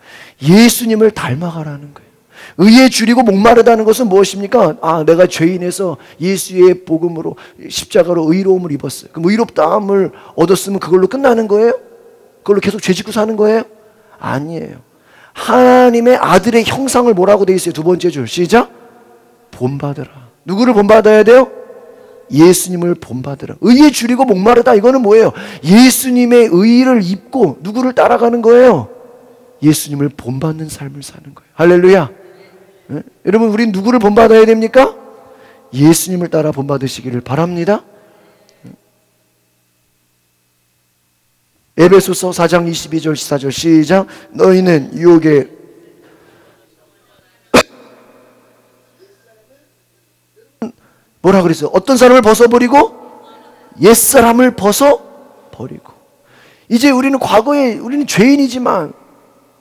예수님을 닮아가라는 거예요. 의에 줄이고 목마르다는 것은 무엇입니까? 내가 죄인에서 예수의 복음으로 십자가로 의로움을 입었어요. 그럼 의롭다함을 얻었으면 그걸로 끝나는 거예요? 그걸로 계속 죄 짓고 사는 거예요? 아니에요. 하나님의 아들의 형상을 뭐라고 돼 있어요? 두 번째 줄 시작. 본받으라. 누구를 본받아야 돼요? 예수님을 본받으라. 의에 줄이고 목마르다. 이거는 뭐예요? 예수님의 의를 입고 누구를 따라가는 거예요? 예수님을 본받는 삶을 사는 거예요. 할렐루야. 네? 여러분 우린 누구를 본받아야 됩니까? 예수님을 따라 본받으시기를 바랍니다. 에베소서 4장 22절 14절 시작. 너희는 유혹에 뭐라 그랬어요? 어떤 사람을 벗어버리고 옛사람을 벗어버리고. 이제 우리는 과거에 우리는 죄인이지만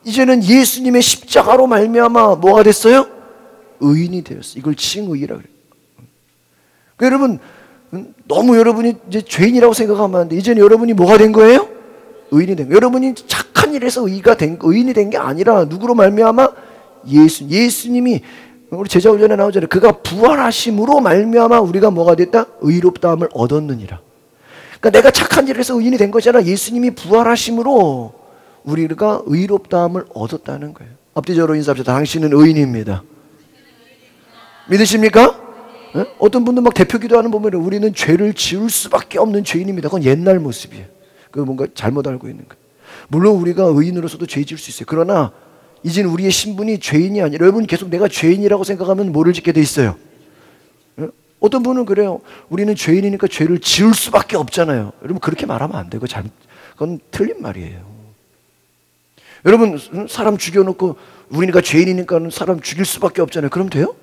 이제는 예수님의 십자가로 말미암아 뭐가 됐어요? 의인이 되었어요. 이걸 칭의라고 그래요. 여러분 너무 여러분이 이제 죄인이라고 생각하면 안 돼. 이제는 여러분이 뭐가 된 거예요? 의인이 된 거예요. 여러분이 착한 일에서 의인이 된 게 아니라 누구로 말미암아? 예수님이 우리 제자훈련에 나오잖아요. 그가 부활하심으로 말미암아 우리가 뭐가 됐다? 의롭다함을 얻었느니라. 그러니까 내가 착한 일을 해서 의인이 된 것이 아니라 예수님이 부활하심으로 우리가 의롭다함을 얻었다는 거예요. 앞뒤적으로 인사합시다. 당신은 의인입니다. 믿으십니까? 네? 어떤 분들 막 대표 기도하는 보면 우리는 죄를 지을 수밖에 없는 죄인입니다. 그건 옛날 모습이에요. 그 뭔가 잘못 알고 있는 거예요. 물론 우리가 의인으로서도 죄 지을 수 있어요. 그러나 이제는 우리의 신분이 죄인이 아니라, 여러분 계속 내가 죄인이라고 생각하면 뭐를 짓게 돼 있어요? 네? 어떤 분은 그래요. 우리는 죄인이니까 죄를 지을 수밖에 없잖아요. 여러분 그렇게 말하면 안 돼요. 그건 틀린 말이에요. 여러분, 사람 죽여놓고 우리가 죄인이니까 사람 죽일 수밖에 없잖아요. 그럼 돼요?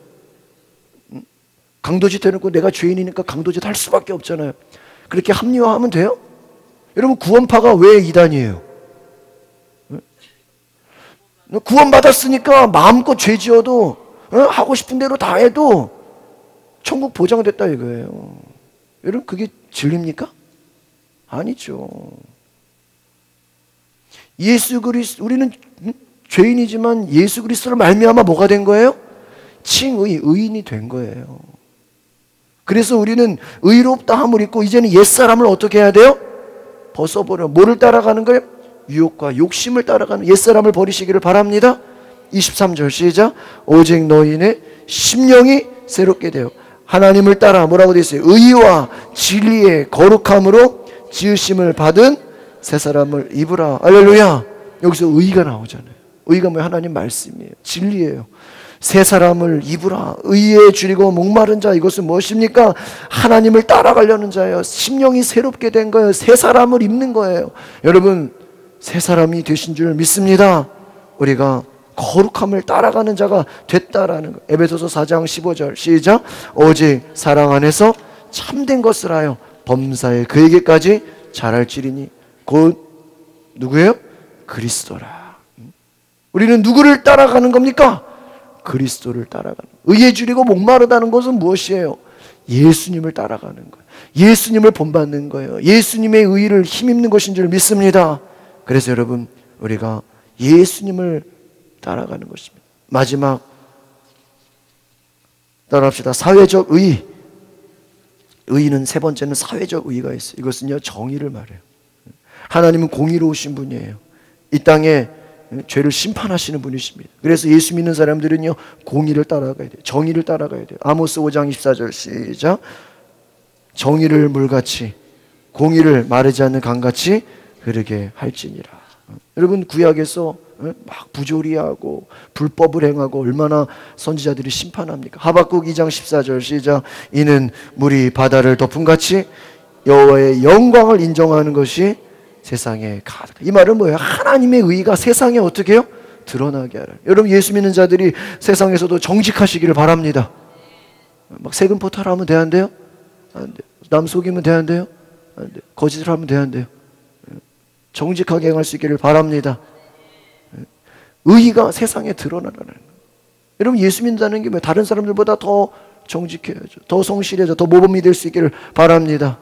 강도짓 해놓고 내가 죄인이니까 강도짓 할 수밖에 없잖아요. 그렇게 합리화하면 돼요? 여러분, 구원파가 왜 이단이에요? 구원받았으니까 마음껏 죄 지어도 하고 싶은 대로 다 해도 천국 보장됐다 이거예요. 여러분, 그게 진리입니까? 아니죠. 예수 그리스도, 우리는 죄인이지만 예수 그리스도를 말미암아 뭐가 된 거예요? 칭의, 의인이 된 거예요. 그래서 우리는 의롭다 함을 입고 이제는 옛사람을 어떻게 해야 돼요? 벗어버려. 뭐를 따라가는 거예요? 유혹과 욕심을 따라가는 옛사람을 버리시기를 바랍니다. 23절 시작. 오직 너희의 심령이 새롭게 되어 하나님을 따라 뭐라고 되어 있어요? 의와 진리의 거룩함으로 지으심을 받은 새 사람을 입으라. 할렐루야. 여기서 의가 나오잖아요. 의가 뭐예요? 하나님 말씀이에요. 진리예요. 새 사람을 입으라. 의에 줄이고 목마른 자, 이것은 무엇입니까? 하나님을 따라가려는 자예요. 심령이 새롭게 된 거예요. 새 사람을 입는 거예요. 여러분, 새 사람이 되신 줄 믿습니다. 우리가 거룩함을 따라가는 자가 됐다라는 거. 에베소서 4장 15절 시작. 오직 사랑 안에서 참된 것을 하여 범사에 그에게까지 자랄지리니 곧 누구예요? 그리스도라. 우리는 누구를 따라가는 겁니까? 그리스도를 따라가는. 의에 줄이고 목마르다는 것은 무엇이에요? 예수님을 따라가는 거예요. 예수님을 본받는 거예요. 예수님의 의를 힘입는 것인 줄 믿습니다. 그래서 여러분, 우리가 예수님을 따라가는 것입니다. 마지막 따라합시다. 사회적 의. 의는 세 번째는 사회적 의가 있어요. 이것은요, 정의를 말해요. 하나님은 공의로우신 분이에요. 이 땅에 죄를 심판하시는 분이십니다. 그래서 예수 믿는 사람들은요, 공의를 따라가야 돼요. 정의를 따라가야 돼요. 아모스 5장 24절 시작. 정의를 물같이 공의를 마르지 않는 강같이 흐르게 할지니라. 여러분, 구약에서 막 부조리하고 불법을 행하고 얼마나 선지자들이 심판합니까? 하박국 2장 14절 시작. 이는 물이 바다를 덮음같이 여호와의 영광을 인정하는 것이 세상에 가득. 이 말은 뭐예요? 하나님의 의가 세상에 어떻게 해요? 드러나게 하라. 여러분, 예수 믿는 자들이 세상에서도 정직하시기를 바랍니다. 막 세금 포탈하면 돼, 안 돼요? 안 돼요. 남 속이면 돼, 안 돼요? 안 돼요. 거짓을 하면 돼, 안 돼요? 정직하게 행할 수 있기를 바랍니다. 의가 세상에 드러나라는 거예요. 여러분, 예수 믿는다는 게 뭐예요? 다른 사람들보다 더 정직해야죠. 더 성실해져, 더 모범이 될 수 있기를 바랍니다.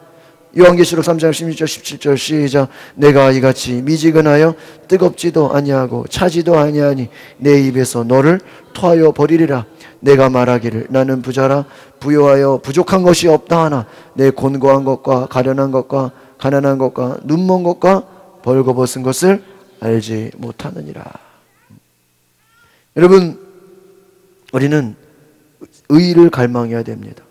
요한계시록 3장 16절 17절 시작. 내가 이같이 미지근하여 뜨겁지도 아니하고 차지도 아니하니 내 입에서 너를 토하여 버리리라. 내가 말하기를 나는 부자라 부요하여 부족한 것이 없다 하나 내 곤고한 것과 가련한 것과 가난한 것과 눈먼 것과 벌거벗은 것을 알지 못하느니라. 여러분, 우리는 의를 갈망해야 됩니다.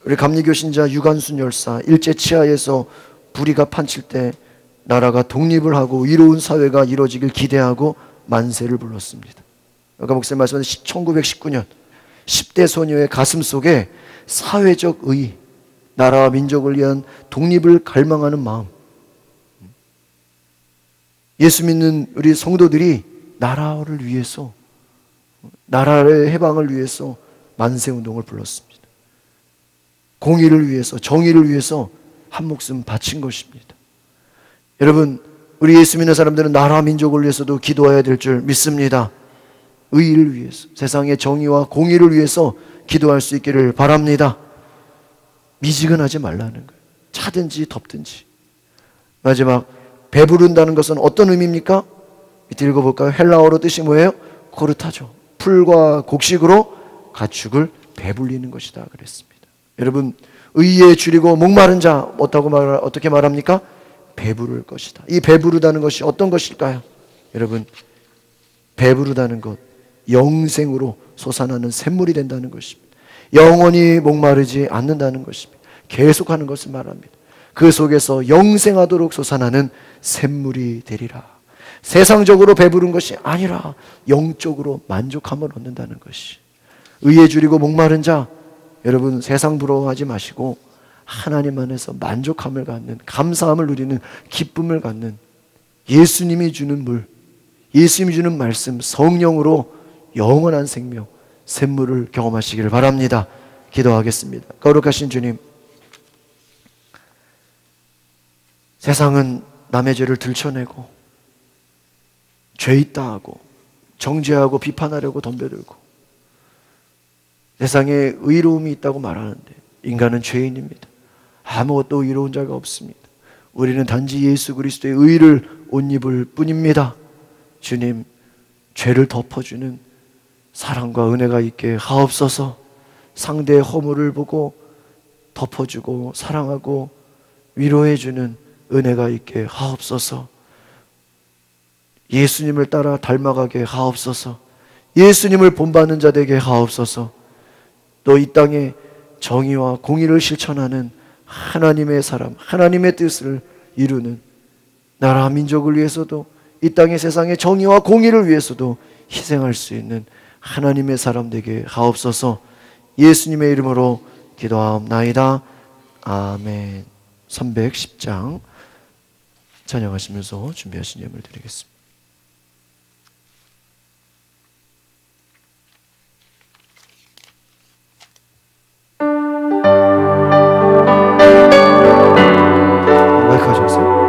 우리 감리교 신자 유관순 열사 일제 치하에서 불의가 판칠 때 나라가 독립을 하고 의로운 사회가 이루어지길 기대하고 만세를 불렀습니다. 아까 목사님 말씀하신 1919년 10대 소녀의 가슴 속에 사회적 의, 나라와 민족을 위한 독립을 갈망하는 마음. 예수 믿는 우리 성도들이 나라를 위해서, 나라의 해방을 위해서 만세운동을 불렀습니다. 공의를 위해서, 정의를 위해서 한 목숨 바친 것입니다. 여러분, 우리 예수 믿는 사람들은 나라 민족을 위해서도 기도해야 될 줄 믿습니다. 의를 위해서, 세상의 정의와 공의를 위해서 기도할 수 있기를 바랍니다. 미지근하지 말라는 거예요. 차든지 덥든지. 마지막, 배부른다는 것은 어떤 의미입니까? 밑에 읽어볼까요? 헬라어로 뜻이 뭐예요? 코르타죠. 풀과 곡식으로 가축을 배불리는 것이다 그랬습니다. 여러분, 의에 줄이고 목마른 자 어떻게 말합니까? 배부를 것이다. 이 배부르다는 것이 어떤 것일까요? 여러분, 배부르다는 것, 영생으로 솟아나는 샘물이 된다는 것입니다. 영원히 목마르지 않는다는 것입니다. 계속하는 것을 말합니다. 그 속에서 영생하도록 솟아나는 샘물이 되리라. 세상적으로 배부른 것이 아니라 영적으로 만족함을 얻는다는 것이. 의에 줄이고 목마른 자, 여러분, 세상 부러워하지 마시고 하나님 안에서 만족함을 갖는, 감사함을 누리는, 기쁨을 갖는, 예수님이 주는 물, 예수님이 주는 말씀, 성령으로 영원한 생명, 샘물을 경험하시기를 바랍니다. 기도하겠습니다. 거룩하신 주님, 세상은 남의 죄를 들춰내고 죄 있다 하고 정죄하고 비판하려고 덤벼들고 세상에 의로움이 있다고 말하는데 인간은 죄인입니다. 아무것도 의로운 자가 없습니다. 우리는 단지 예수 그리스도의 의를 옷 입을 뿐입니다. 주님, 죄를 덮어주는 사랑과 은혜가 있게 하옵소서. 상대의 허물을 보고 덮어주고 사랑하고 위로해주는 은혜가 있게 하옵소서. 예수님을 따라 닮아가게 하옵소서. 예수님을 본받는 자 되게 하옵소서. 또 이 땅에 정의와 공의를 실천하는 하나님의 사람, 하나님의 뜻을 이루는 나라 민족을 위해서도 이 땅의 세상의 정의와 공의를 위해서도 희생할 수 있는 하나님의 사람 되게 하옵소서. 예수님의 이름으로 기도하옵나이다. 아멘. 310장 찬양하시면서 준비하신 예물 드리겠습니다. 마이크 가져오세요.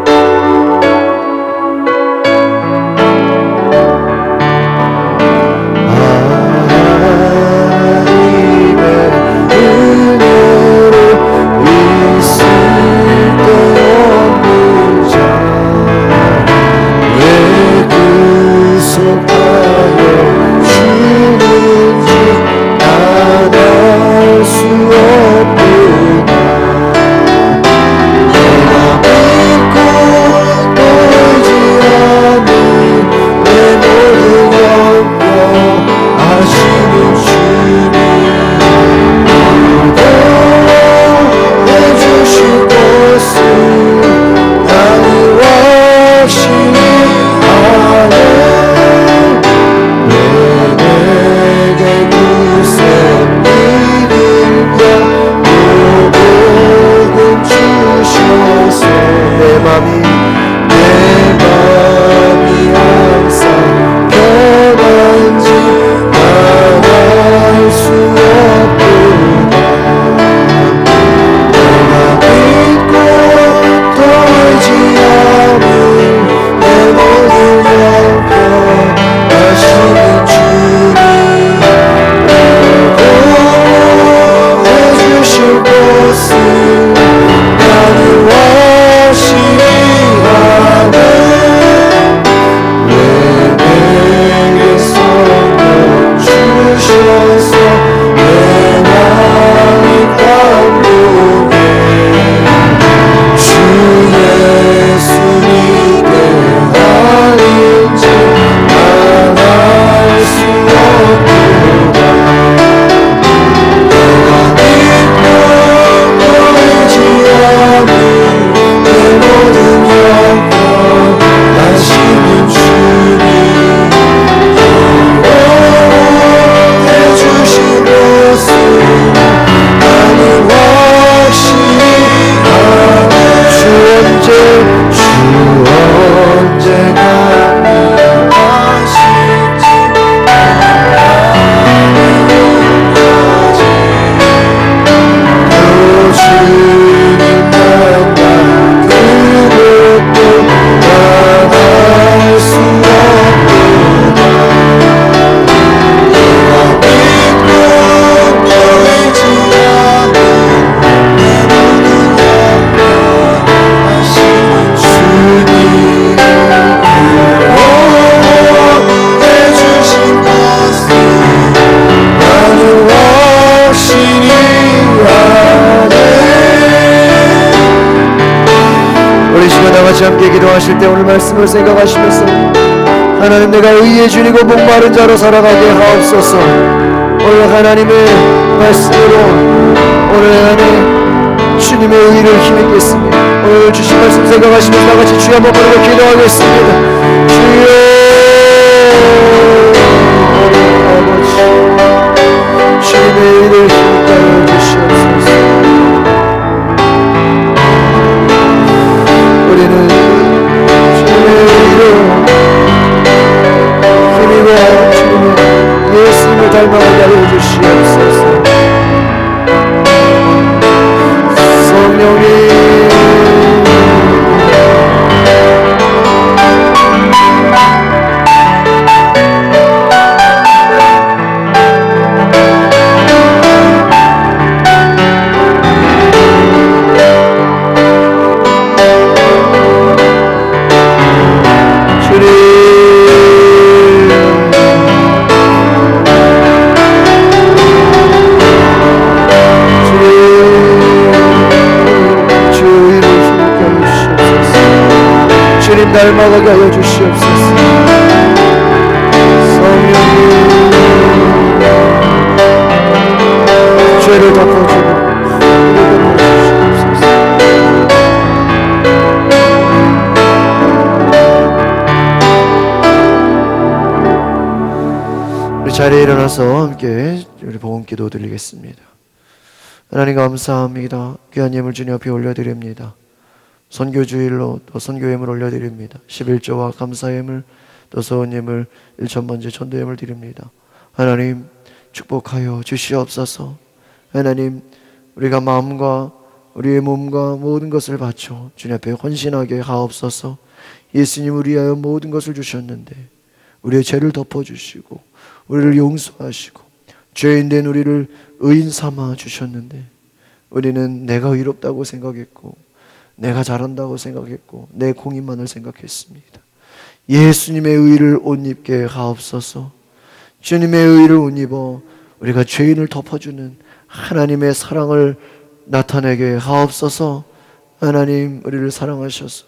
함께 기도하실 때 오늘 말씀을 생각하시면서 하나님, 내가 의에 줄이고 목마른 자로 살아가게 하옵소서. 오늘 하나님의 말씀으로 오늘 안에 주님의 의를 힘입겠습니다. 오늘 주신 말씀 생각하시면서 다같이 주여 한번 부르고 기도하겠습니다. 주여 아버지, 주님의 의를 힘입게 주시옵소서. 우리는 주님의 닮아가게 하여 주시옵소서. 성령님 죄를 덮어주고 주시옵소서. 우리 자리에 일어나서 함께 우리 복음 기도 드리겠습니다. 하나님 감사합니다. 귀한 예물 주님 앞에 올려드립니다. 선교주일로 또 선교예물 올려드립니다. 11조와 감사예물 또 서원예물 1,000번째 전도예물 드립니다. 하나님 축복하여 주시옵소서. 하나님 우리가 마음과 우리의 몸과 모든 것을 바쳐 주님 앞에 헌신하게 하옵소서. 예수님을 위하여 모든 것을 주셨는데 우리의 죄를 덮어주시고 우리를 용서하시고 죄인된 우리를 의인 삼아 주셨는데 우리는 내가 의롭다고 생각했고 내가 잘한다고 생각했고 내 공의만을 생각했습니다. 예수님의 의를 옷 입게 하옵소서. 주님의 의를 옷 입어 우리가 죄인을 덮어주는 하나님의 사랑을 나타내게 하옵소서. 하나님 우리를 사랑하셔서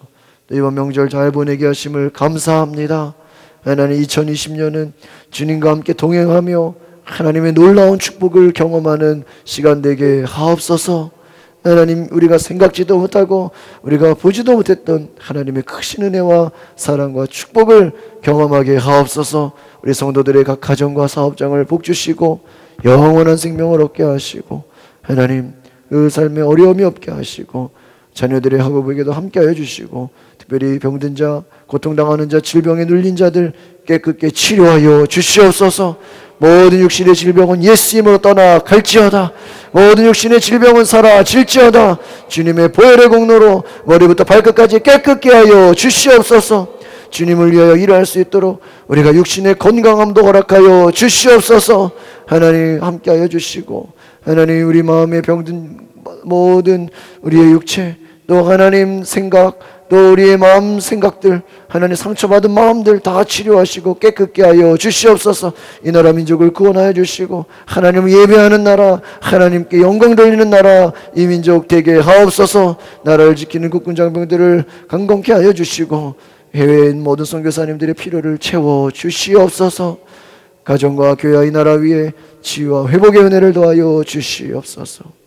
또 이번 명절 잘 보내게 하심을 감사합니다. 하나님 2020년은 주님과 함께 동행하며 하나님의 놀라운 축복을 경험하는 시간 되게 하옵소서. 하나님 우리가 생각지도 못하고 우리가 보지도 못했던 하나님의 크신 은혜와 사랑과 축복을 경험하게 하옵소서. 우리 성도들의 각 가정과 사업장을 복주시고 영원한 생명을 얻게 하시고 하나님 그 삶에 어려움이 없게 하시고 자녀들의 학업에게도 함께하여 주시고 특별히 병든 자, 고통당하는 자, 질병에 눌린 자들 깨끗게 치료하여 주시옵소서. 모든 육신의 질병은 예수 이름으로 떠나갈지어다. 모든 육신의 질병은 사라질지어다. 주님의 보혈의 공로로 머리부터 발끝까지 깨끗게 하여 주시옵소서. 주님을 위하여 일할 수 있도록 우리가 육신의 건강함도 허락하여 주시옵소서. 하나님 함께하여 주시고 하나님 우리 마음에 병든 모든 우리의 육체 또 하나님 생각 또 우리의 마음 생각들 하나님 상처받은 마음들 다 치료하시고 깨끗게 하여 주시옵소서. 이 나라 민족을 구원하여 주시고 하나님을 예배하는 나라 하나님께 영광 돌리는 나라 이 민족 되게 하옵소서. 나라를 지키는 국군 장병들을 강건케 하여 주시고 해외에 있는 모든 선교사님들의 필요를 채워 주시옵소서. 가정과 교회와 이 나라 위에 치유와 회복의 은혜를 더하여 주시옵소서.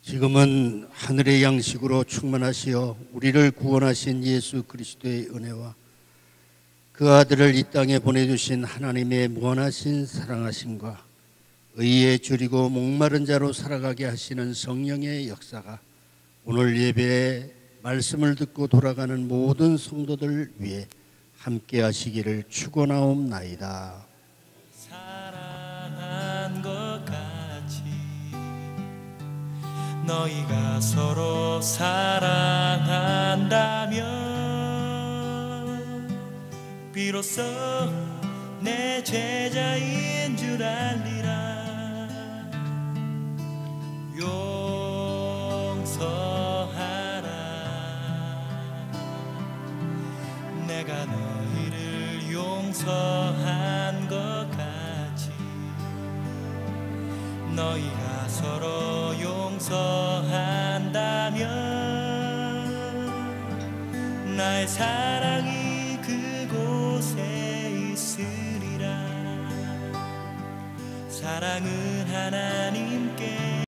지금은 하늘의 양식으로 충만하시어 우리를 구원하신 예수 그리스도의 은혜와 그 아들을 이 땅에 보내주신 하나님의 무한하신 사랑하심과 의에 줄이고 목마른 자로 살아가게 하시는 성령의 역사가 오늘 예배에 말씀을 듣고 돌아가는 모든 성도들 위해 함께 하시기를 축원하옵나이다. 사랑한 것 같이 너희가 서로 사랑한다면 비로소 내 제자인 줄 알리라. 용서하라. 내가 너희를 용서한 것 같이 너희가 서로 용서한다면 나의 사랑이 그곳에 있으리라. 사랑은 하나님께